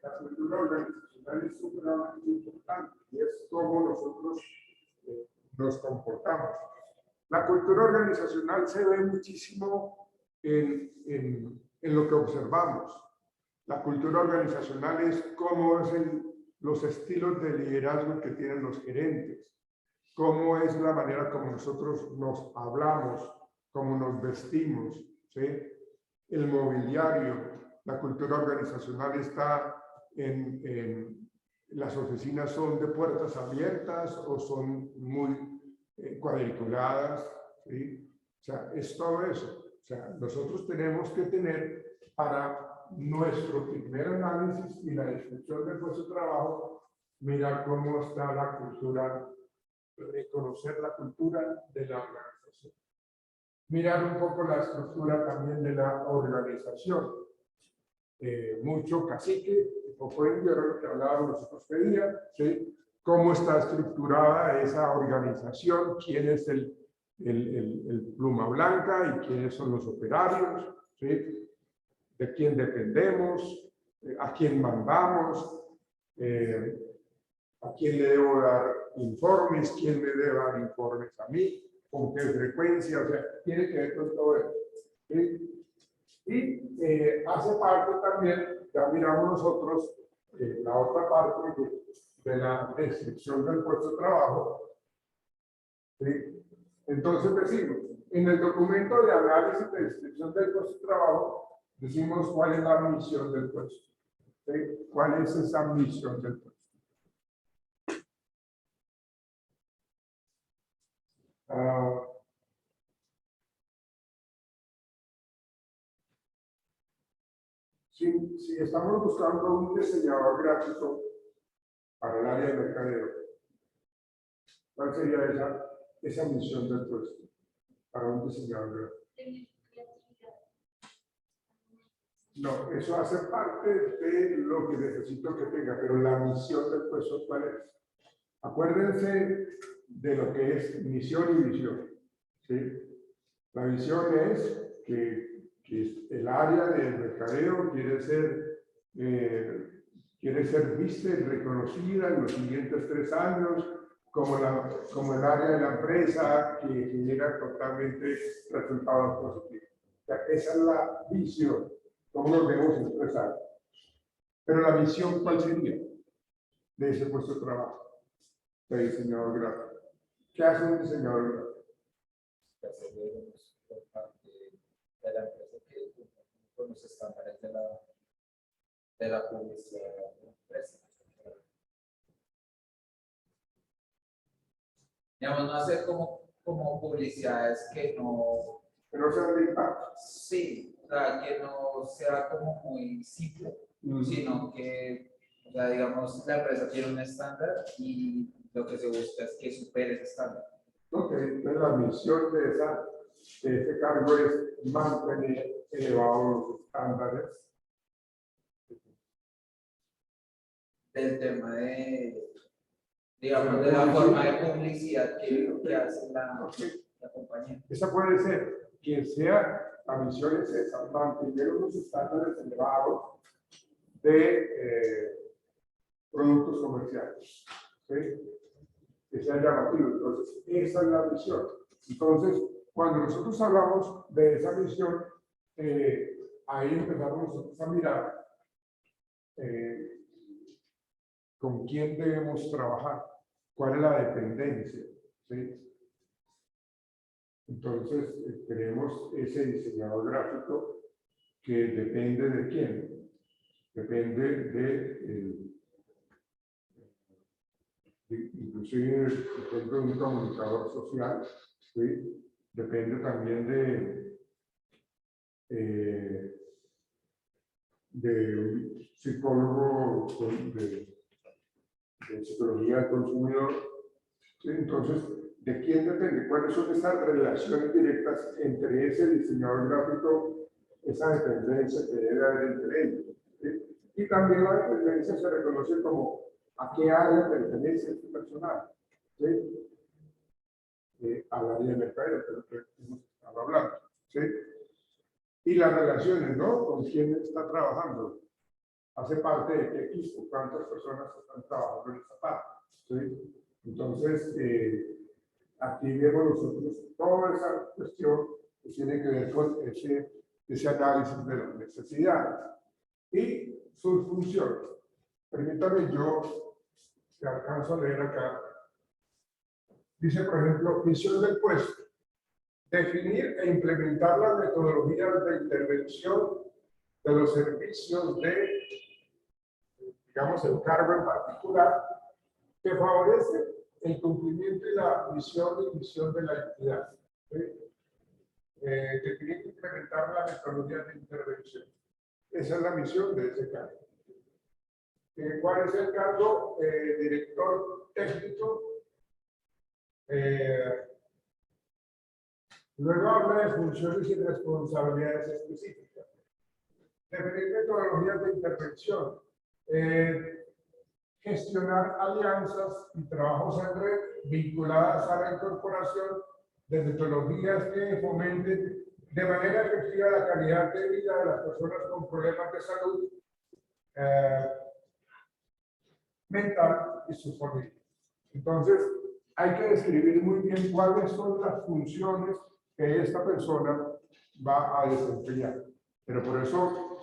La cultura organizacional es supremamente importante y es cómo nosotros nos comportamos. La cultura organizacional se ve muchísimo en lo que observamos. La cultura organizacional es cómo es los estilos de liderazgo que tienen los gerentes, cómo es la manera como nosotros nos hablamos, cómo nos vestimos, ¿sí? El mobiliario, la cultura organizacional está en las oficinas son de puertas abiertas o son muy cuadriculadas, ¿sí? O sea, es todo eso. O sea, nosotros tenemos que tener para nuestro primer análisis y la descripción de puesto de trabajo, mirar cómo está la cultura, reconocer la cultura de la organización. Mirar un poco la estructura también de la organización. Mucho cacique, poco indio, era lo que hablábamos los otros días, ¿sí? Cómo está estructurada esa organización, quién es el pluma blanca y quiénes son los operarios, ¿sí? De quién dependemos, a quién mandamos, a quién le debo dar informes, quién me debe dar informes a mí, con qué frecuencia, o sea, tiene que ver con todo eso, ¿sí? Y hace parte también, ya miramos nosotros, la otra parte de la descripción del puesto de trabajo, ¿sí? Entonces decimos, en el documento de análisis de descripción del puesto de trabajo, decimos cuál es la misión del puesto, ¿sí? ¿Cuál es esa misión del puesto? Si estamos buscando un diseñador gráfico para el área de mercadeo, ¿cuál sería esa misión del puesto para un diseñador gráfico? No, eso hace parte de lo que necesito que tenga, pero la misión del puesto, ¿cuál es? Acuérdense de lo que es misión y visión, ¿sí? La visión es que el área del mercadeo quiere ser vista y reconocida en los siguientes 3 años como el área de la empresa que genera totalmente resultados positivos. O sea, esa es la visión, como lo debemos expresar. Pero la misión, ¿cuál sería? De ese puesto de trabajo, de diseñador gráfico. ¿Qué hace un diseñador gráfico? De la empresa que cumple con los estándares de la publicidad de la empresa. Digamos, no hacer como publicidades que no sean de impacto. Sí, o sea, que no sea como muy simple, sino que, o sea, digamos, la empresa tiene un estándar y lo que se busca es que supere ese estándar. Ok, entonces la misión de ese cargo es mantener elevados los estándares del tema digamos, de la forma de publicidad que hace la compañía. Esa puede ser, que sea, la misión es esa, mantener unos estándares elevados de productos comerciales, ¿sí? Que sea llamativo. Entonces, esa es la misión. Entonces, cuando nosotros hablamos de esa misión, ahí empezamos nosotros a mirar con quién debemos trabajar, cuál es la dependencia, ¿sí? Entonces, tenemos ese diseñador gráfico que depende de quién, depende inclusive depende de un comunicador social, ¿sí? Depende también de un psicólogo de psicología del consumidor, ¿sí? Entonces, ¿de quién depende? ¿Cuáles son esas relaciones directas entre ese diseñador gráfico, esa dependencia que debe haber entre ellos? ¿Sí? Y también la dependencia se reconoce como a qué área pertenece este personal, ¿sí? Al área de mercadeo, que es lo que hemos estado hablando, ¿sí? Y las relaciones, ¿no? ¿Con quién está trabajando? Hace parte de qué equipo, cuántas personas están trabajando en esa parte, ¿sí? Entonces, aquí vemos nosotros toda esa cuestión que tiene que ver con ese análisis de las necesidades y sus funciones. Permítame yo que alcanzo a leer acá. Dice, por ejemplo, misión del puesto. Definir e implementar las metodologías de intervención de los servicios de, digamos, el cargo en particular, que favorece el cumplimiento y la misión y misión de la entidad. ¿Sí? Definir e implementar las metodologías de intervención. Esa es la misión de ese cargo. ¿Cuál es el cargo? Director técnico. Luego habla de funciones y responsabilidades específicas. Definir metodologías de intervención. Gestionar alianzas y trabajos en red vinculadas a la incorporación de metodologías que fomenten de manera efectiva la calidad de vida de las personas con problemas de salud mental y sus familias. Entonces, hay que describir muy bien cuáles son las funciones que esta persona va a desempeñar. Pero por eso,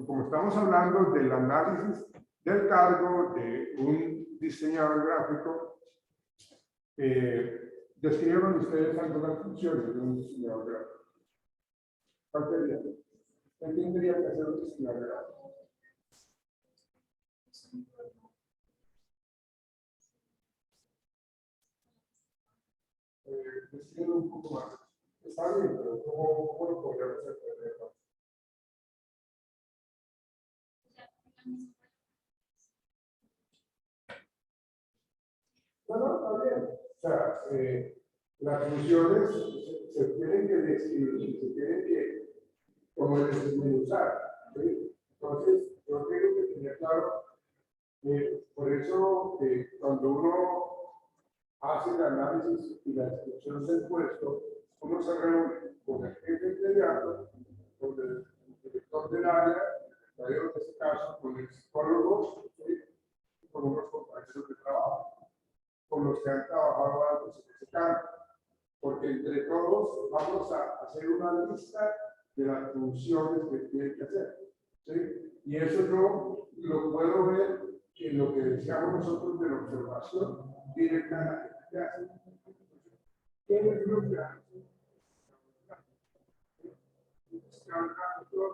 como estamos hablando del análisis del cargo de un diseñador gráfico, describan ustedes algunas funciones de un diseñador gráfico. ¿Cuál sería? ¿Qué tendría que hacer un diseñador gráfico? Describe un poco más. Está bien, pero ¿cómo lo podríamos entender más? No, está bien. O sea, las funciones se tienen que describir, se tienen que, como desmenuzar. ¿Sí? Entonces, yo creo que tenía claro, por eso, cuando uno hace el análisis y la descripción del puesto, uno se reúne con el jefe inmediato, con el director del área, en este caso, con el psicólogo, ¿sí? Y con unos compañeros de trabajo, con los que han trabajado antes en ese campo, porque entre todos vamos a hacer una lista de las funciones que tienen que hacer, ¿sí? Y eso yo lo puedo ver en lo que decíamos nosotros de la observación directa a la gente que hace. ¿Qué es lo que hace?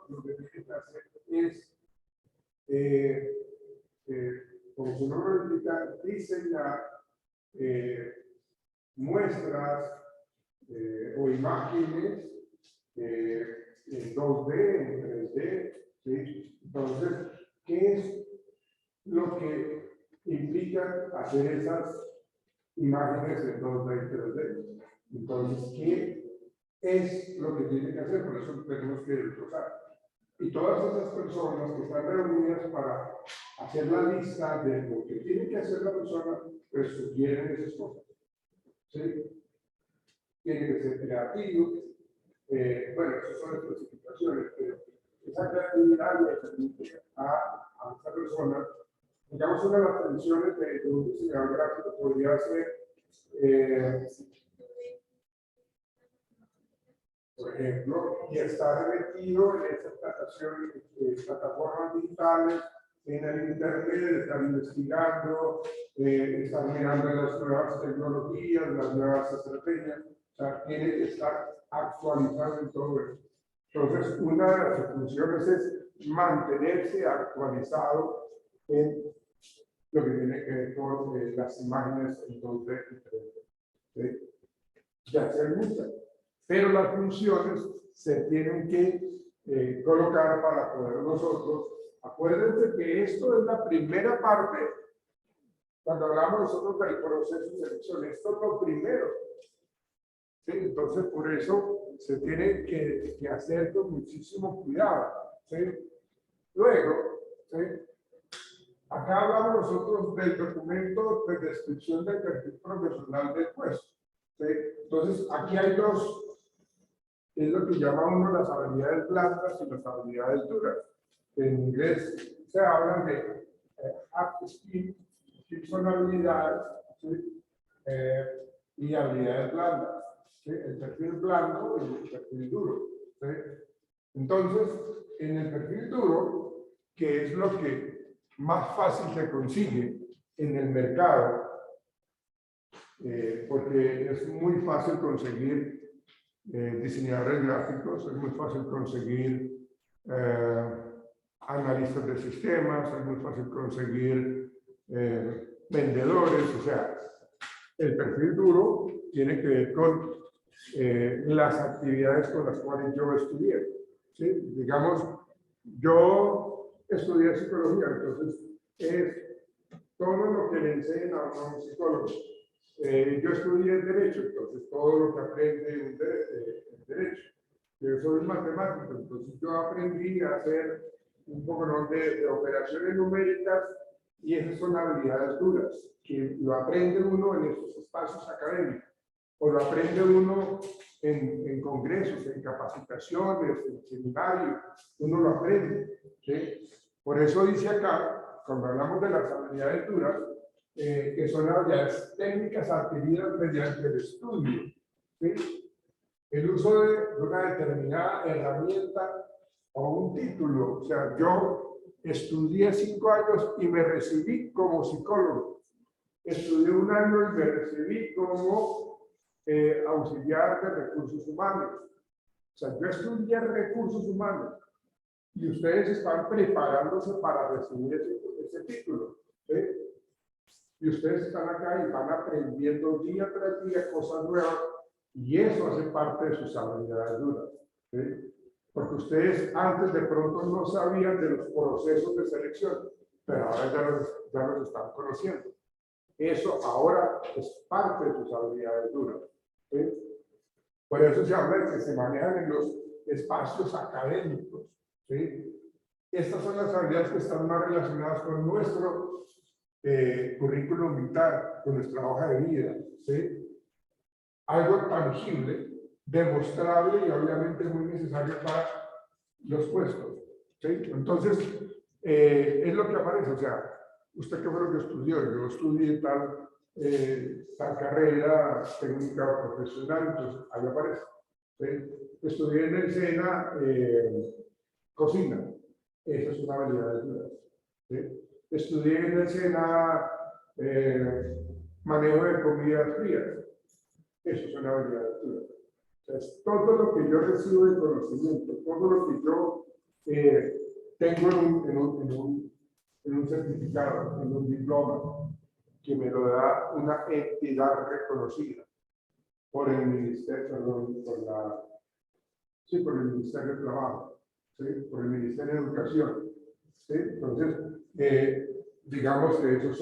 Lo que tiene que hacer es, como su nombre lo indica, diseñar muestras o imágenes en 2D, en 3D. ¿Sí? Entonces, ¿qué es lo que implica hacer esas imágenes en 2D y 3D? Entonces, ¿qué es lo que tiene que hacer? Por eso tenemos que desglosar. Y todas esas personas que están reunidas para hacer la lista de lo que tiene que hacer la persona, pues sugieren esas cosas. ¿Sí? Tiene que ser creativo. Bueno, esas son especificaciones, pero esa creatividad le permite a esta persona, digamos, una de las funciones de un diseñador gráfico podría ser, por ejemplo, y estar metido en estas plataformas digitales, en el internet, estar investigando, estar mirando las nuevas tecnologías, las nuevas estrategias. O sea, tiene que estar actualizado en todo eso. Entonces, una de las funciones es mantenerse actualizado en lo que tiene que ver con las imágenes en 2D y 3D. ¿Sí? Ya hacer muchas. Pero las funciones se tienen que colocar para poder nosotros. Acuérdense que esto es la primera parte, cuando hablamos nosotros del proceso de selección, esto es lo primero. ¿Sí? Entonces, por eso se tiene que hacer con muchísimo cuidado. ¿Sí? Luego, ¿sí? Acá hablamos nosotros del documento de descripción del perfil profesional del puesto. ¿Sí? Entonces, aquí hay dos, es lo que llama uno las habilidades blandas y las habilidades duras. En inglés se habla de hard skills, que son habilidades, ¿sí? Y habilidades blandas. ¿Sí? El perfil blando y el perfil duro. ¿Sí? Entonces, en el perfil duro, que es lo que más fácil se consigue, en el mercado, porque es muy fácil conseguir diseñadores gráficos, es muy fácil conseguir analistas de sistemas, es muy fácil conseguir vendedores, o sea, el perfil duro tiene que ver con las actividades con las cuales yo estudié. ¿Sí? Digamos, yo estudié psicología, entonces es todo lo que le enseñan a un psicólogo. Yo estudié Derecho, entonces todo lo que aprende en Derecho. Yo soy matemático, entonces yo aprendí a hacer un poco de operaciones numéricas y esas son habilidades duras, que lo aprende uno en estos espacios académicos, o lo aprende uno en congresos, en capacitaciones, en seminarios, uno lo aprende. ¿Sí? Por eso dice acá, cuando hablamos de las habilidades duras, que son habilidades técnicas adquiridas mediante el estudio. ¿Sí? El uso de una determinada herramienta o un título. O sea, yo estudié 5 años y me recibí como psicólogo. Estudié 1 año y me recibí como auxiliar de recursos humanos. O sea, yo estudié recursos humanos y ustedes están preparándose para recibir ese título. ¿Sí? Y ustedes están acá y van aprendiendo día tras día cosas nuevas y eso hace parte de sus habilidades duras. ¿Sí? Porque ustedes antes de pronto no sabían de los procesos de selección, pero ahora ya los están conociendo. Eso ahora es parte de sus habilidades duras. ¿Sí? Por eso se habla de que se manejan en los espacios académicos. ¿Sí? Estas son las habilidades que están más relacionadas con nuestro currículum vitae, con nuestra hoja de vida. ¿Sí? Algo tangible, demostrable y obviamente muy necesario para los puestos. ¿Sí? Entonces, es lo que aparece. O sea, ¿usted qué fue lo que estudió? Yo estudié tal carrera técnica o profesional, entonces ahí aparece. ¿Sí? Estudié en el SENA cocina, esa es una habilidad de duda. ¿Sí? Estudié en el SENA manejo de comidas frías, eso es una habilidad de duda. O sea, es todo lo que yo recibo de conocimiento, todo lo que yo tengo en un certificado, en un diploma, que me lo da una entidad reconocida por el Ministerio, perdón, por el Ministerio de Trabajo, ¿sí? Por el Ministerio de Educación. ¿Sí? Entonces, digamos que esto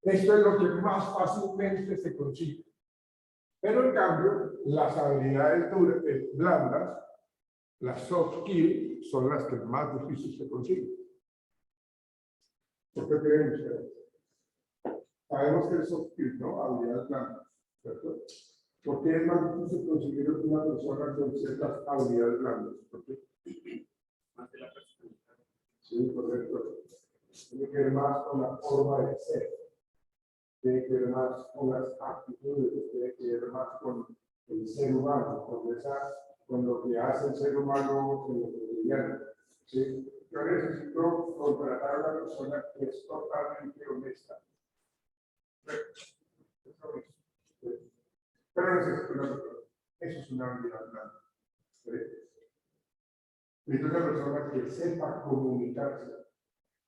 es lo que más fácilmente se consigue. Pero en cambio, las habilidades blandas, las soft skills, son las que más difíciles se consiguen. ¿Por qué creen ustedes? Sabemos que es soft skills, ¿no? Habilidades blandas, ¿cierto? ¿Por qué es más difícil conseguir una persona con ciertas habilidades blandas? ¿Por qué? Más de la personalidad. Sí, correcto. Tiene que ver más con la forma de ser. Tiene que ver más con las actitudes, tiene que ver más con el ser humano, con lo que hace el ser humano en lo cotidiano. ¿Sí? Yo necesito contratar a una persona que es totalmente honesta. Pero necesito una persona. Eso es una habilidad blanda. ¿Sí? Necesito una persona que sepa comunicarse.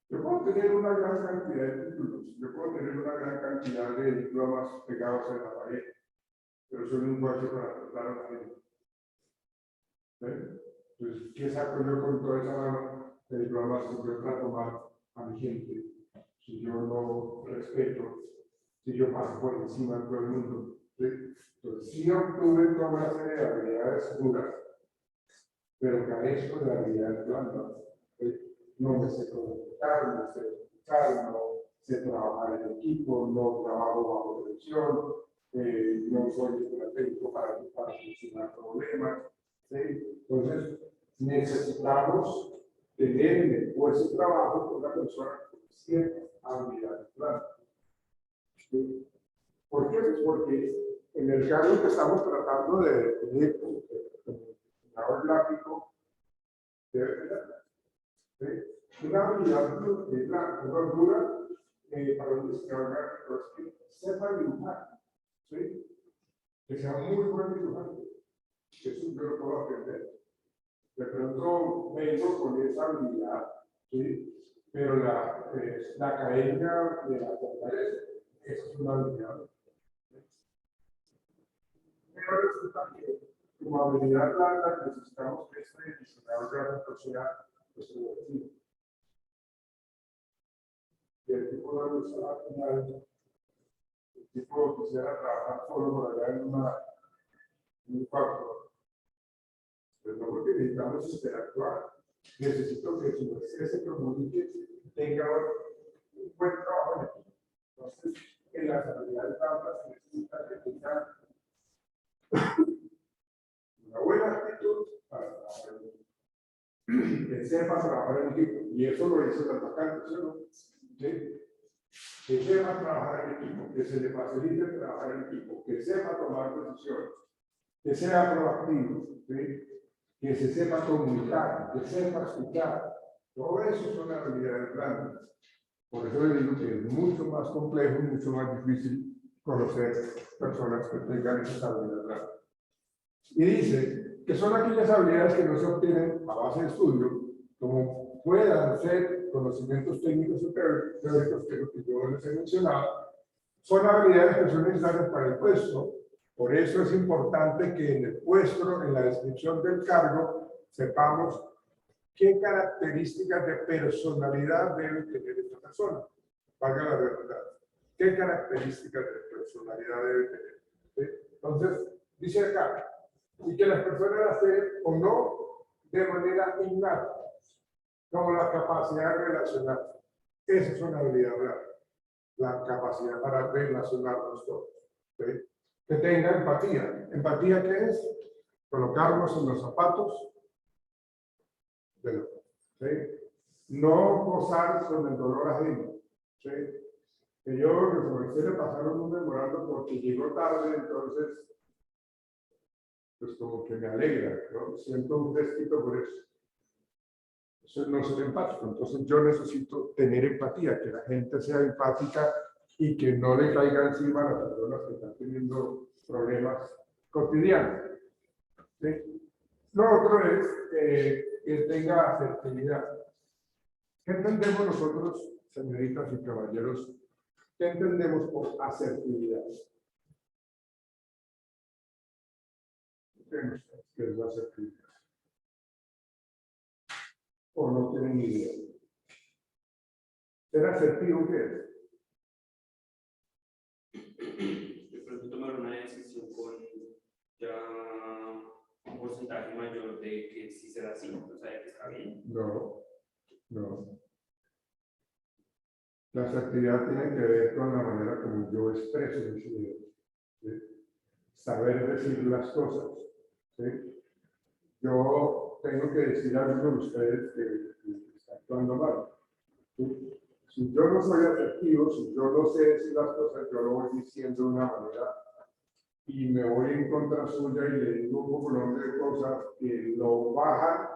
Yo puedo tener una gran cantidad de títulos, yo puedo tener una gran cantidad de diplomas pegados en la pared, pero soy un guacho para tratar a la gente. ¿Sí? Entonces, ¿qué saco yo con toda esa mano de diplomas si yo trato mal a mi gente? Si yo no respeto, si yo paso por encima de todo el mundo. ¿Sí? Entonces, sí obtuve toda una serie de habilidades duras, pero carezco de habilidades blandas. ¿Sí? No me sé comunicar, no sé escuchar, no sé trabajar en equipo, no trabajo bajo presión, no soy estratégico para solucionar problemas. ¿Sí? Entonces, necesitamos tener en el puesto de trabajo con una persona con ciertas habilidades blandas. ¿Sí? ¿Por qué? Pues porque en el caso que estamos tratando de diseñador gráfico, debe tener una habilidad dura para un diseñador gráfico es que sepa dibujar, ¿sí? Que sea muy buen dibujante. Eso yo lo puedo aprender. De pronto vengo con esa habilidad, ¿sí? Pero la academia de la fortaleza, esa es una habilidad. Pero resulta que como habilidad blanda necesitamos que este diseñador gráfico sea extrovertido. Y el tipo no le gusta al final, el tipo quisiera trabajar solo por allá en un cuarto. Pero no, porque necesitamos interactuar. Necesito que su merced se comunique y tenga un buen trabajo en equipo. Entonces, en las habilidades blandas se necesita que tenga una buena actitud para trabajar en equipo. Que sepa trabajar en equipo. Y eso lo dice el atacante, ¿sí o no? ¿Sí? Que sepa trabajar en equipo, que se le facilite trabajar en equipo, que sepa tomar decisiones, que sea proactivo, ¿sí? Que se sepa comunicar, que sepa escuchar. Todo eso son habilidades grandes. Por eso le digo que es mucho más complejo, mucho más difícil conocer personas que tengan esas habilidades grandes. Y dice que son aquellas habilidades que no se obtienen a base de estudio, como puedan ser conocimientos técnicos o teóricos, que es lo que yo les he mencionado, son habilidades que son necesarias para el puesto. Por eso es importante que en el puesto, en la descripción del cargo, sepamos qué características de personalidad debe tener esta persona. Valga la verdad. ¿Qué características de personalidad debe tener? ¿Sí? Entonces, dice acá, y que las personas las tienen o no de manera innata, como la capacidad de relacionarse. Esa es una habilidad grande, la capacidad para relacionarnos todos. ¿Sí? Que tenga empatía. ¿Empatía qué es? Colocarnos en los zapatos de los otros. ¿Sí? No gozar con el dolor ajeno. ¿Sí? Que yo que le pasaron un memorando porque llegó tarde, entonces pues como que me alegra, ¿no? Siento un respeto por eso. Eso no es empático. Entonces yo necesito tener empatía, que la gente sea empática y que no le caiga encima a las personas que están teniendo problemas cotidianos. ¿Sí? Lo otro es que tenga asertividad. ¿Qué entendemos nosotros, señoritas y caballeros? ¿Qué entendemos por asertividad? ¿Qué es la asertividad? ¿O no tienen ni idea? ¿Ser asertivo qué es? De pronto tomar una decisión con ya un porcentaje mayor de que sí será así, o sea, de que está bien. No, no. La asertividad tiene que ver con la manera como yo expreso mis ideas. ¿Sí? Saber decir las cosas. ¿Sí? Yo tengo que decir a algunos de ustedes que está actuando mal. ¿Sí? Si yo no soy asertivo, si yo no sé decir las cosas, yo lo voy diciendo de una manera y me voy en contra suya y le digo un poco de cosas que lo bajan,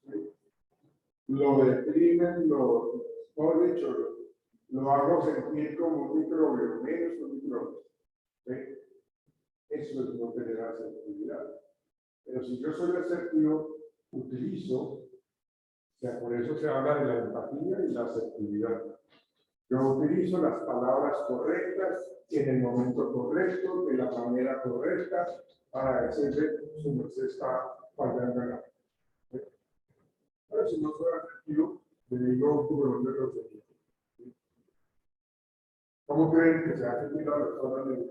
¿sí? Lo deprimen, lo hago sentir como un microbio, menos un microbio. ¿Sí? Eso es no tener asertividad. Pero si yo soy asertivo, utilizo, o sea, por eso se habla de la empatía y la asertividad. Yo utilizo las palabras correctas en el momento correcto, de la manera correcta, para decirle su merced está fallando en la. Pero si no soy asertivo, le digo un poco de grosería. ¿Cómo creen que se hace sentir la persona en el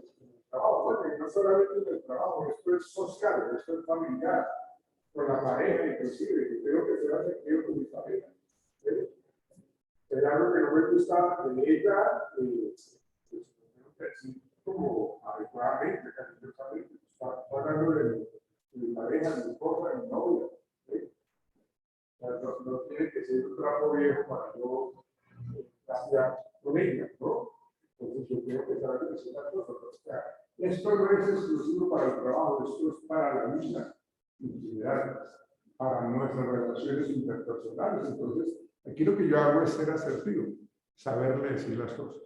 trabajo? Porque no solamente en el trabajo, esto es social, esto es familiar, con la pareja inclusive, y creo que se ha sentido con mi pareja. ¿Sí? Es algo que no me gusta de ella, pues, decir como adecuadamente, cariñosamente. Está hablando de mi pareja, de mi esposa, de mi novia. ¿Sí? No tiene que ser un trapo viejo para yo cambiar con ella, ¿no? Entonces yo creo que saber decir las cosas. O sea, esto no es exclusivo para el trabajo, esto es para la vida en general, para nuestras relaciones interpersonales. Entonces, aquí lo que yo hago es ser asertivo. saberle decir las cosas.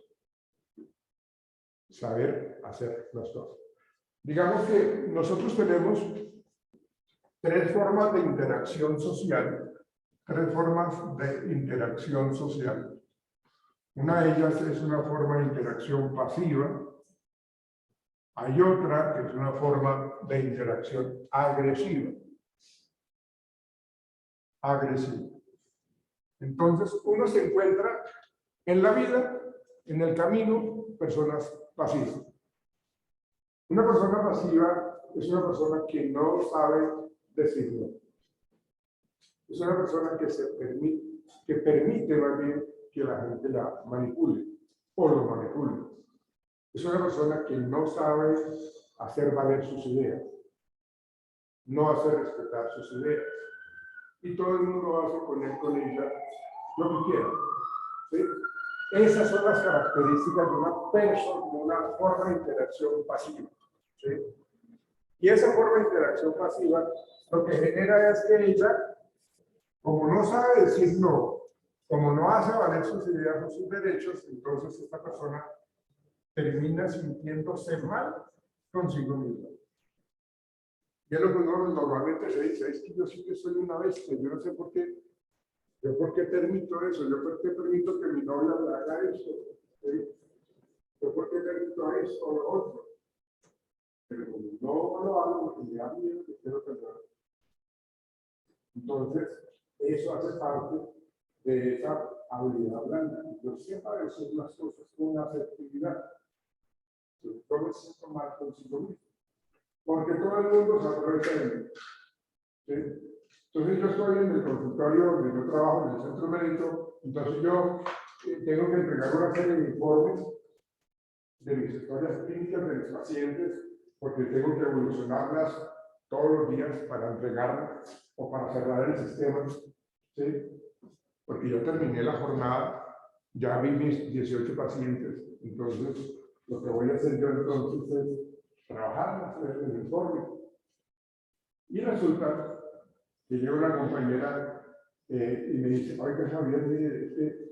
Saber hacer las cosas. Digamos que nosotros tenemos tres formas de interacción social. Tres formas de interacción social. Una de ellas es una forma de interacción pasiva. Hay otra que es una forma de interacción agresiva. Agresiva. Entonces, uno se encuentra en la vida, en el camino, personas pasivas. Una persona pasiva es una persona que no sabe decir no. Es una persona que permite más bien que la gente la manipule o lo manipule. Es una persona que no sabe hacer valer sus ideas, no hace respetar sus ideas. Y todo el mundo hace con él, con ella, lo que quiera. ¿Sí? Esas son las características de una persona, de una forma de interacción pasiva. ¿Sí? Y esa forma de interacción pasiva lo que genera es que ella, como no sabe decir no, como no hace valer sus ideas o sus derechos, entonces esta persona termina sintiéndose mal consigo misma. Y es lo que uno normalmente se dice, es que yo sí que soy una bestia, yo no sé por qué, yo por qué permito eso, yo por qué permito que mi novia me haga esto, ¿sí? Yo por qué permito esto o lo otro. Pero no lo hago porque me da miedo que quiero perder. Entonces, eso hace parte de esa habilidad blanda. Yo siempre decir las cosas con asertividad. Yo me siento mal consigo mismo. Porque todo el mundo se aprovecha de mí. ¿Sí? Entonces yo estoy en el consultorio donde yo trabajo en el centro médico, entonces yo tengo que entregar una serie de informes de mis historias clínicas de mis pacientes, porque tengo que evolucionarlas todos los días para entregarlas o para cerrar el sistema. ¿Sí? Porque yo terminé la jornada, ya vi mis 18 pacientes, entonces lo que voy a hacer yo entonces es trabajar en el informe. Y resulta que llega una compañera y me dice, oiga Javier,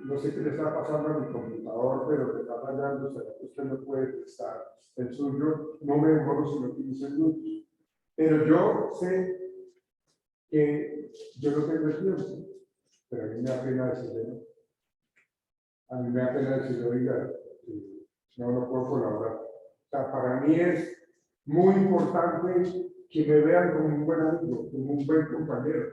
no sé qué le está pasando a mi computador, pero me está fallando, o sea, usted no puede prestar el suyo, no me demoro sino 15 minutos. Pero yo sé que yo no tengo el tiempo, pero a mí me da pena decirle no. A mí me da pena decirle, oiga, no puedo colaborar. O sea, para mí es muy importante que me vean como un buen amigo, como un buen compañero.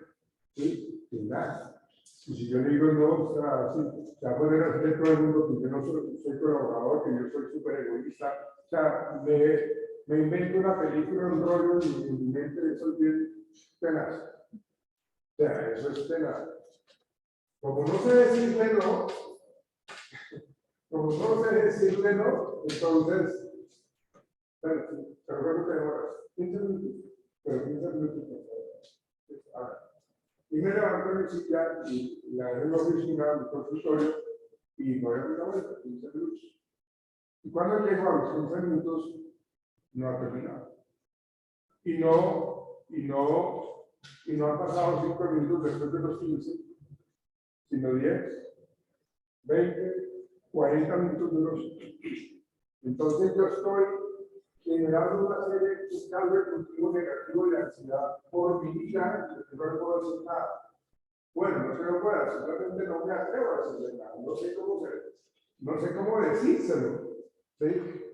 ¿Sí? Y nada. Y si yo le digo no, o sea, sí, se va a poder hacer todo el mundo que yo no soy colaborador, que yo soy súper egoísta. O sea, me invento una película, un rollo, y en mi mente eso es bien tenaz. O sea, eso es tenaz. Como no sé decirle no, entonces, pero bueno, te demoras 15 minutos, pero 15 minutos. Ahora, y me levanto en mi silla y la dejo en la oficina, en mi consultorio, y voy a dar una vuelta, 15 minutos. Y cuando llego a los 15 minutos, no ha terminado. Y no han pasado 5 minutos después de los 15, sino 10, 20, 40 minutos de los. Entonces yo estoy generando una serie de cambios cultivo negativo de ansiedad por mi vida, que no le puedo decir nada. Bueno, no sé cómo puedo, simplemente no me atrevo a decirle nada, no sé cómo decírselo. ¿Sí?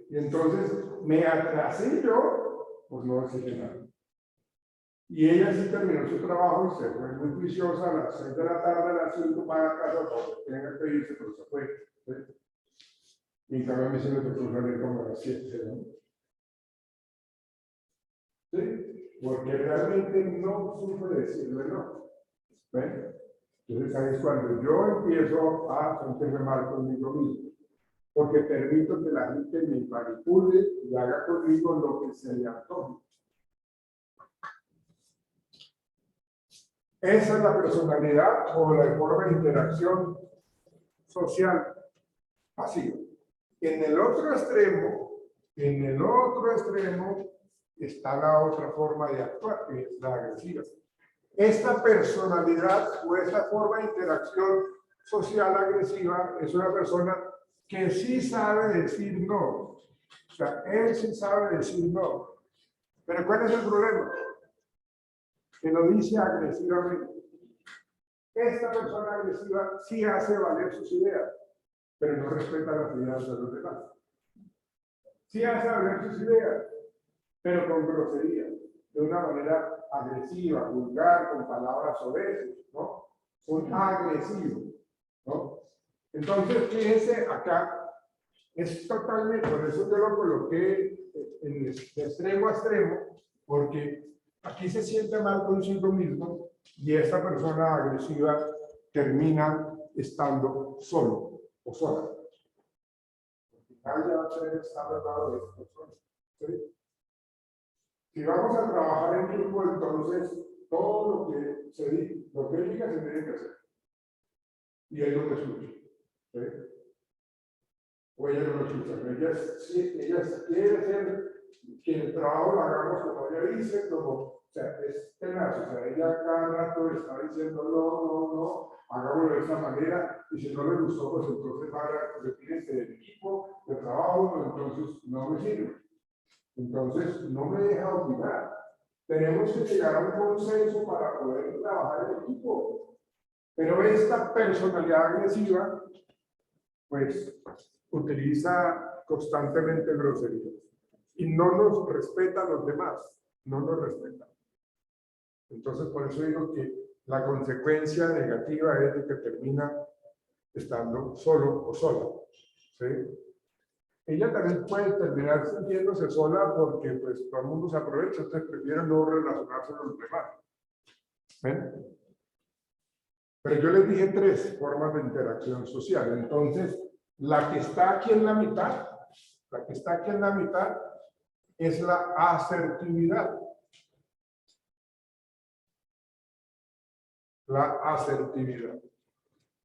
Y entonces me atrasé yo por no decirle nada. Y ella sí terminó su trabajo y se fue muy juiciosa a las 6 de la tarde, a las 5 para casa, porque tenga que irse, pero se fue. ¿Sí? Y en cambio a mí se me tocó salir como a las 7, ¿no? ¿Sí? Porque realmente no supe decirle no. ¿Ven? Entonces ahí es cuando yo empiezo a sentirme mal conmigo mismo. Porque permito que la gente me manipule y haga conmigo lo que se le antoje. Esa es la personalidad o la forma de interacción social pasiva. En el otro extremo está la otra forma de actuar, que es la agresiva. Esta personalidad o esta forma de interacción social agresiva es una persona que sí sabe decir no. O sea, él sí sabe decir no. Pero ¿cuál es el problema? Que lo dice agresivamente. Esta persona agresiva sí hace valer sus ideas, pero no respeta las ideas de los demás. Sí hace valer sus ideas, pero con grosería, de una manera agresiva, vulgar, con palabras soeces, ¿no? Son agresivos, ¿no? Entonces, fíjense acá, es totalmente, por eso yo lo coloqué de extremo a extremo, porque aquí se siente mal consigo mismo y esta persona agresiva termina estando solo o sola. Al final ya va a tener que estar al lado de esta persona, ¿sí? Si vamos a trabajar en grupo, entonces todo lo que se diga, lo que diga se tiene que hacer. Y él no lo escucha, ¿sí? O ella no lo escucha, pero ella quiere hacer que el trabajo lo hagamos como ella dice, como, o sea, es tenaz, o sea, ella cada rato está diciendo no, hagámoslo de esa manera, y si no le gustó, pues entonces haga, retírese del equipo de trabajo, entonces no me sirve. Entonces, no me deja opinar. Tenemos que llegar a un consenso para poder trabajar en equipo. Pero esta personalidad agresiva, pues, utiliza constantemente groserías. Y no nos respeta a los demás. No nos respeta. Entonces, por eso digo que la consecuencia negativa es de que termina estando solo o sola. ¿Sí? Ella también puede terminar sintiéndose sola porque pues todo el mundo se aprovecha, entonces prefiere no relacionarse con los demás. ¿Ven? Pero yo les dije 3 formas de interacción social. Entonces, la que está aquí en la mitad, es la asertividad. La asertividad.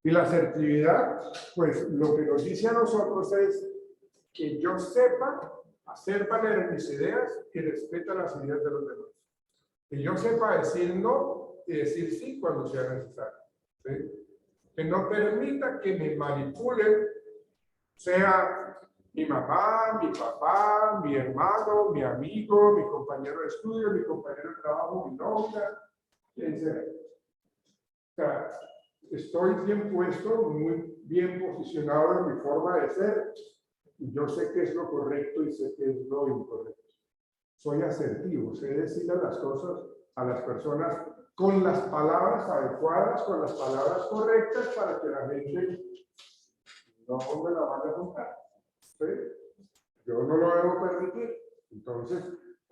Y la asertividad, pues lo que nos dice a nosotros es que yo sepa hacer valer mis ideas y respeta las ideas de los demás. Que yo sepa decir no y decir sí cuando sea necesario. ¿Sí? Que no permita que me manipulen, sea mi mamá, mi papá, mi hermano, mi amigo, mi compañero de estudio, mi compañero de trabajo, mi novia, quien sea. O sea, estoy bien puesto, muy bien posicionado en mi forma de ser. Y yo sé qué es lo correcto y sé qué es lo incorrecto. Soy asertivo, sé decirle las cosas a las personas con las palabras adecuadas, con las palabras correctas para que la gente no me la vaya a contar. ¿Sí? Yo no lo debo permitir. Entonces,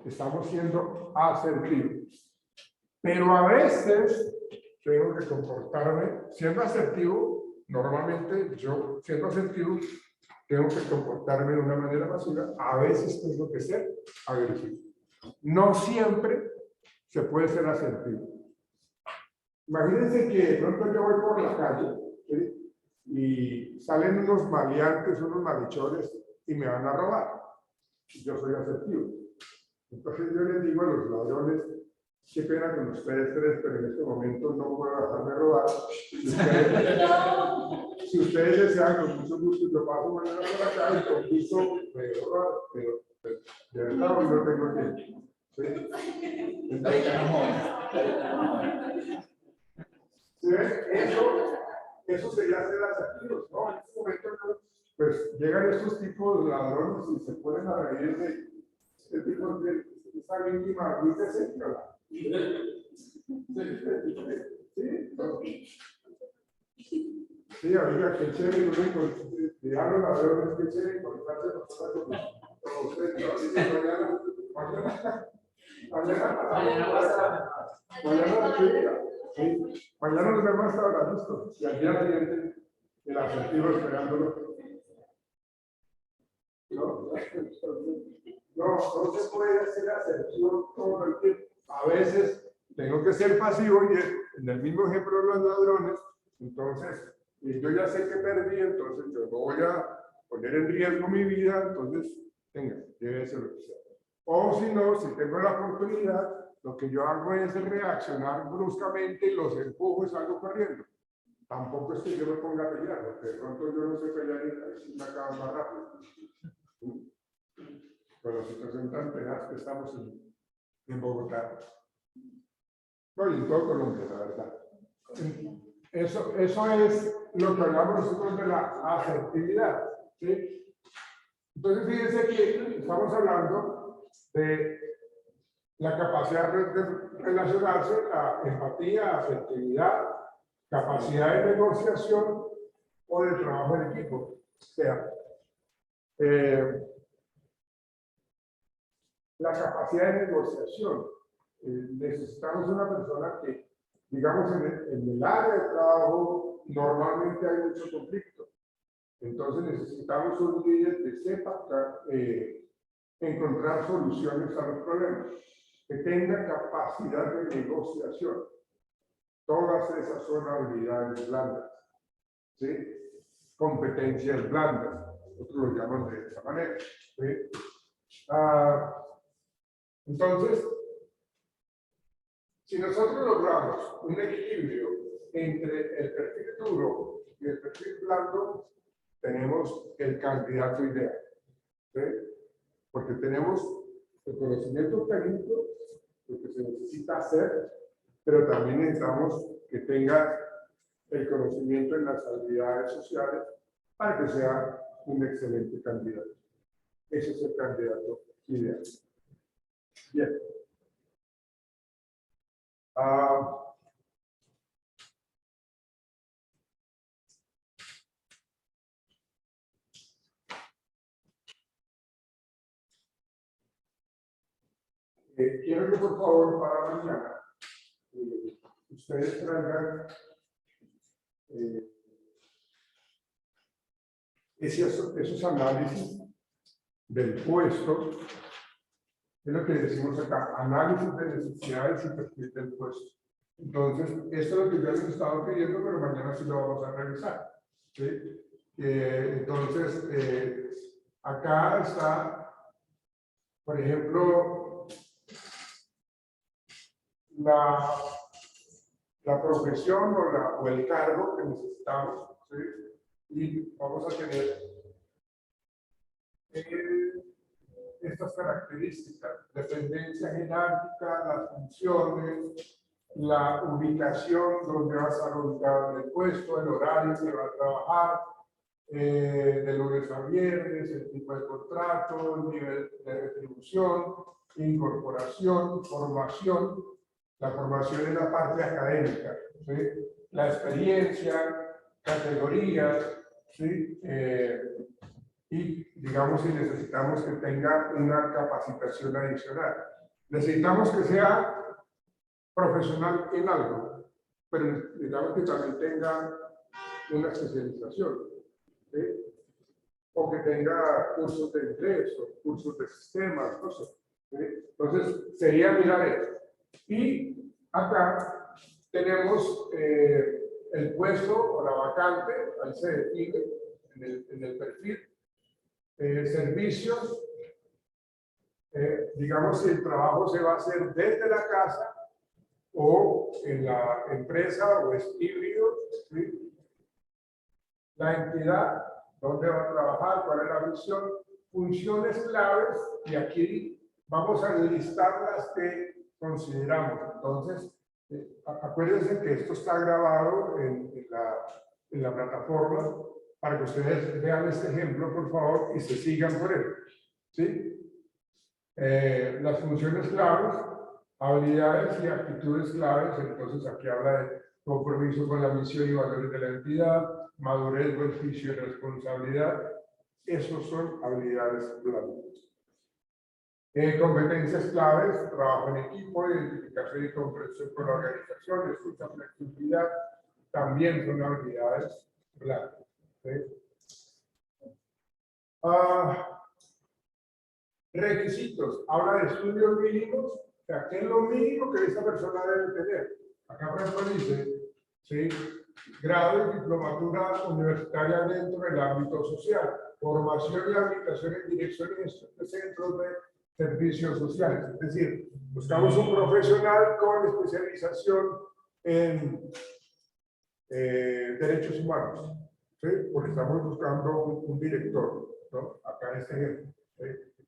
estamos siendo asertivos. Pero a veces tengo que comportarme, siendo asertivo, normalmente yo, siendo asertivo, tengo que comportarme de una manera pasiva, a veces tengo que ser agresivo. No siempre se puede ser asertivo. Imagínense que de pronto yo voy por la calle, ¿sí? Y salen unos maleantes, unos malhechores y me van a robar. Yo soy asertivo. Entonces yo les digo a los ladrones, qué pena con ustedes 3, pero en este momento no puedo dejarme robar. Si ustedes desean, con mucho gusto, yo paso mañana por acá y con gusto me robar, pero de verdad hoy no tengo tiempo. ¿Sí? Entonces, ¿sí ven? Eso sería ser asertivos, ¿no? En este momento, pues llegan estos tipos de ladrones y se ponen a reír de este tipo de esta víctima muy decepcionada. Sí, amiga, qué chévere, uno a los ladrones, qué chévere encontrarse con ustedes. Mañana nos vemos hasta ahora, listo. Y al día siguiente, el asertivo esperándolo. No se puede ser asertivo todo el tiempo. A veces tengo que ser pasivo y en el mismo ejemplo de los ladrones, entonces yo ya sé que perdí, entonces yo no voy a poner en riesgo mi vida, entonces debe ser lo que sea. O si no, si tengo la oportunidad, lo que yo hago es reaccionar bruscamente y los empujo y salgo corriendo. tampoco es que yo me ponga a pelear, porque de pronto yo no sé pelear y así me acaban más rápido. Con la situación tan tenaz que estamos en Bogotá. No, y en todo Colombia, la verdad. Eso es lo que hablamos nosotros de la asertividad, ¿sí? Entonces, fíjense que estamos hablando de la capacidad de relacionarse, la empatía, asertividad, capacidad de negociación o de trabajo en equipo. O sea, la capacidad de negociación. Necesitamos una persona que, digamos, en el área de trabajo normalmente hay mucho conflicto. Entonces necesitamos un líder que sepa encontrar soluciones a los problemas, que tenga capacidad de negociación. Todas esas son habilidades blandas, ¿sí? Competencias blandas, otros lo llaman de esa manera, ¿sí? Entonces, si nosotros logramos un equilibrio entre el perfil duro y el perfil blando, tenemos el candidato ideal, ¿sí? Porque tenemos el conocimiento técnico, lo que se necesita hacer, pero también necesitamos que tenga el conocimiento en las habilidades sociales para que sea un excelente candidato. Ese es el candidato ideal. Bien. Quiero que por favor para mañana ustedes traigan esos análisis del puesto, es lo que decimos acá, análisis de necesidades y perfil del puesto. Entonces, esto es lo que ya les he estado pidiendo, pero mañana sí lo vamos a revisar, ¿sí? Entonces, acá está, por ejemplo, la profesión o el cargo que necesitamos, ¿sí? Y vamos a tener estas características: dependencia jerárquica, las funciones, la ubicación donde va a estar ubicado el puesto, el horario que va a trabajar, de lunes a viernes, el tipo de contrato, el nivel de retribución, incorporación, formación. La formación es la parte académica, ¿sí? La experiencia, categorías, ¿sí? Y digamos si necesitamos que tenga una capacitación adicional. Necesitamos que sea profesional en algo, pero necesitamos que también tenga una especialización, ¿sí? O que tenga cursos de inglés o cursos de sistemas, no sé, ¿sí? Entonces sería mirar eso. Y acá tenemos el puesto o la vacante, ahí se define en el perfil. Servicios, digamos si el trabajo se va a hacer desde la casa o en la empresa o es híbrido, ¿sí? La entidad, dónde va a trabajar, cuál es la visión, funciones claves, y aquí vamos a listar las que consideramos. Entonces, acuérdense que esto está grabado en la plataforma, para que ustedes vean este ejemplo, por favor, y se sigan por él, ¿sí? Las funciones claves, habilidades y actitudes claves. Entonces aquí habla de compromiso con la misión y valores de la entidad, madurez, buen juicio y responsabilidad. Esos son habilidades blandas. Competencias claves, trabajo en equipo, identificación y comprensión con la organización, escucha, flexibilidad, también son habilidades blandas. ¿Sí? Requisitos, habla de estudios mínimos, o sea, ¿qué es lo mínimo que esta persona debe tener? Acá por ejemplo dice, ¿sí? Grado de diplomatura universitaria dentro del ámbito social, formación y habilitación en direcciones de centros de servicios sociales. Es decir, buscamos un profesional con especialización en derechos humanos, ¿sí? Porque estamos buscando un director, ¿no? Acá en este ejemplo. ¿Sí?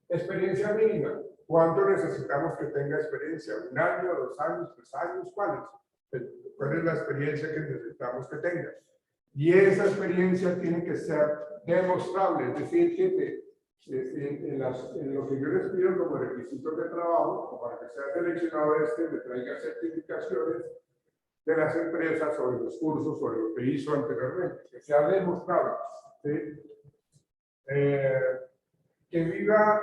Experiencia mínima. ¿Cuánto necesitamos que tenga experiencia? ¿1 año, 2 años, 3 años? ¿Cuál es? ¿Cuál es la experiencia que necesitamos que tenga? Y esa experiencia tiene que ser demostrable, es decir, que en lo que yo les pido como requisitos de trabajo, o para que sea seleccionado me traiga certificaciones de las empresas sobre los cursos, sobre lo que hizo anteriormente, que sea demostrable, ¿sí? Que viva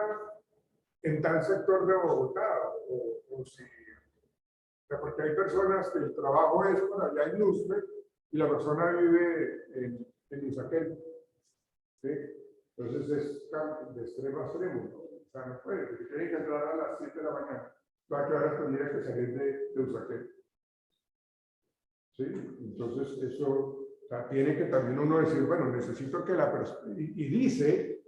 en tal sector de Bogotá, o si, porque hay personas que el trabajo es por allá en Lustre y la persona vive en Usaquén, ¿sí? Entonces es de extremo a extremo, ¿no? O sea, no puede, porque tiene que entrar a las 7 de la mañana, va a quedar tendría que salir de Usaquén. ¿Sí? Entonces eso, o sea, tiene que también uno decir, bueno, necesito que la persona, y dice,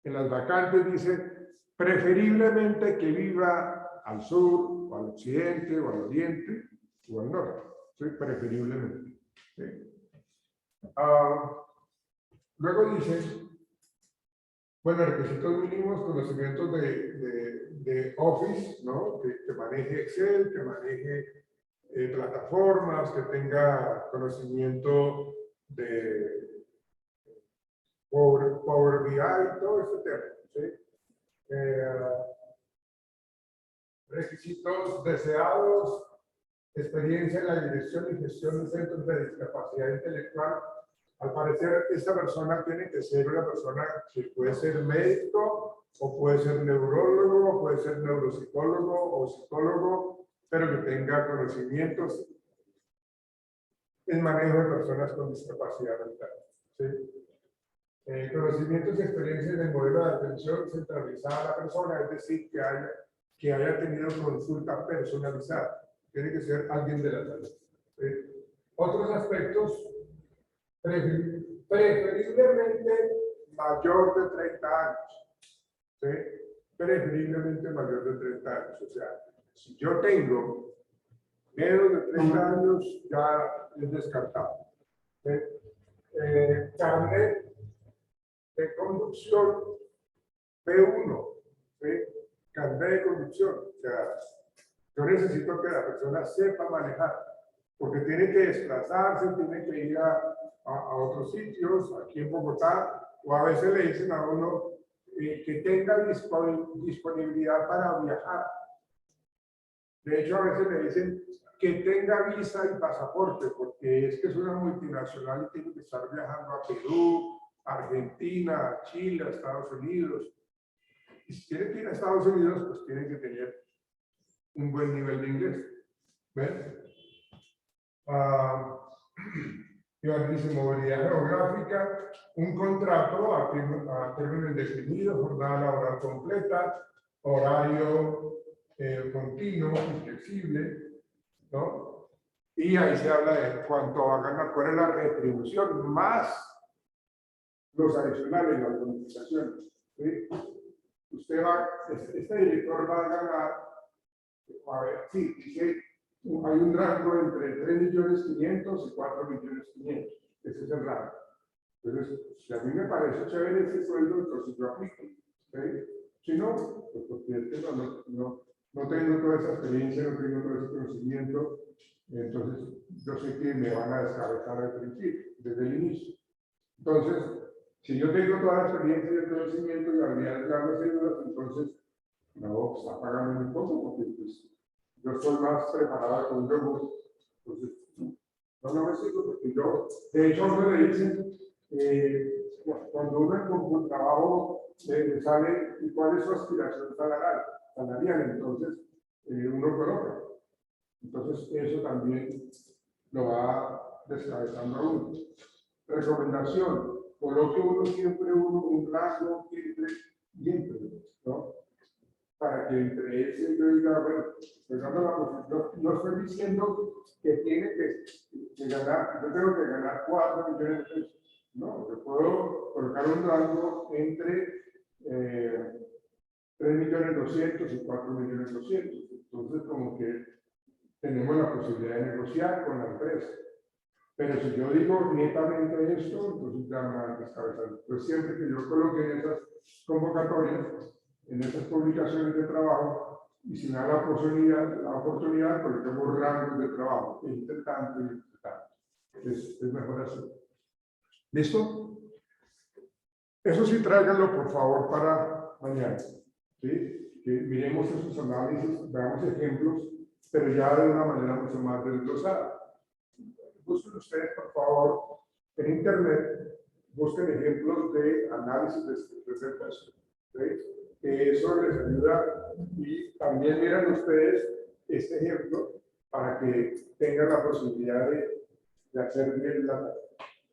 en las vacantes dice, preferiblemente que viva al sur, o al occidente, o al oriente, o al norte, ¿sí? Preferiblemente. ¿Sí? Luego dice, bueno, requisitos mínimos, conocimientos de Office, ¿no? Que maneje Excel, que maneje plataformas, que tenga conocimiento de Power BI, todo este tema, ¿sí? Requisitos deseados, experiencia en la dirección y gestión de centros de discapacidad intelectual. Al parecer, esta persona tiene que ser una persona que puede ser médico, o puede ser neurólogo, o puede ser neuropsicólogo o psicólogo, pero que tenga conocimientos en manejo de personas con discapacidad mental. ¿Sí? Conocimientos y experiencias del modelo de atención centralizada a la persona, es decir, que haya tenido consulta personalizada. Tiene que ser alguien de la salud. ¿Sí? Otros aspectos, preferiblemente mayor de 30 años. ¿Sí? Preferiblemente mayor de 30 años. O sea, si yo tengo menos de 30 años, ya es descartado. ¿Sí? Carnet de conducción B1, ¿sí? Carnet de conducción. O sea, yo necesito que la persona sepa manejar, porque tiene que desplazarse, tiene que ir a otros sitios, aquí en Bogotá, o a veces le dicen a uno que tenga disponibilidad para viajar. De hecho, a veces le dicen que tenga visa y pasaporte, porque es que es una multinacional y tiene que estar viajando a Perú, Argentina, Chile, Estados Unidos. Y si tiene que ir a Estados Unidos, pues tiene que tener un buen nivel de inglés. ¿Ven? Dice movilidad geográfica, un contrato a término indefinido, jornada laboral completa, horario continuo y flexible, ¿no? Y ahí se habla de cuánto va a ganar, cuál es la retribución, más los adicionales, las bonificaciones. ¿Sí? Usted va, este director va a ganar, a ver, sí, dice, hay un rango entre 3.500.000 y 4.500.000. Ese es el rango. Entonces, si a mí me parece chévere ese sueldo, entonces yo aplico. ¿Sí? Si no, pues porque no tengo toda esa experiencia, no tengo todo ese conocimiento, entonces yo sé que me van a descabezar al principio, desde el inicio. Entonces, si yo tengo toda la experiencia y el conocimiento y habilidades de ayudas, entonces no está pagando muy poco, porque pues, yo soy más preparado con yo. Entonces, no me sirve porque yo, de hecho, uno le dicen, cuando uno en trabajo le sale cuál es su aspiración salarial, entonces uno coloca. Entonces, eso también lo va descabezando a uno. Recomendación, coloque uno siempre un rango entre, ¿no? Para que entre ese yo diga, bueno, pues no estoy diciendo que tiene que ganar, yo tengo que ganar 4 millones de pesos. No, yo puedo colocar un rango entre 3.200.000 y 4.200.000. Entonces, como que tenemos la posibilidad de negociar con la empresa. Pero si yo digo netamente esto, entonces ya me van a descabezar. Entonces, siempre que yo coloque en esas convocatorias, en esas publicaciones de trabajo, y si me da la oportunidad, coloquemos rangos de trabajo, entre tanto y entre tanto. Es mejor así. ¿Listo? Eso sí, tráiganlo por favor para mañana. ¿Sí? Que miremos esos análisis, veamos ejemplos, pero ya de una manera mucho más desglosada. Busquen ustedes, por favor, en internet, busquen ejemplos de análisis de estructuras de peso. ¿Sí? Que eso les ayuda y también miren ustedes este ejemplo para que tengan la posibilidad de hacer bien la tarea.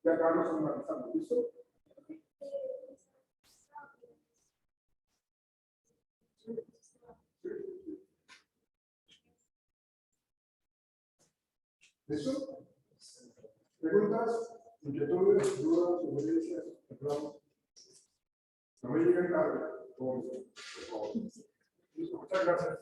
Ya acá nos analizando, ¿listo? ¿Listo? ¿Preguntas? ¿Inquietudes? ¿Dudas? ¿Sugerencias? ¿Reclamos? No me lleguen tarde. Por favor. Listo, muchas gracias.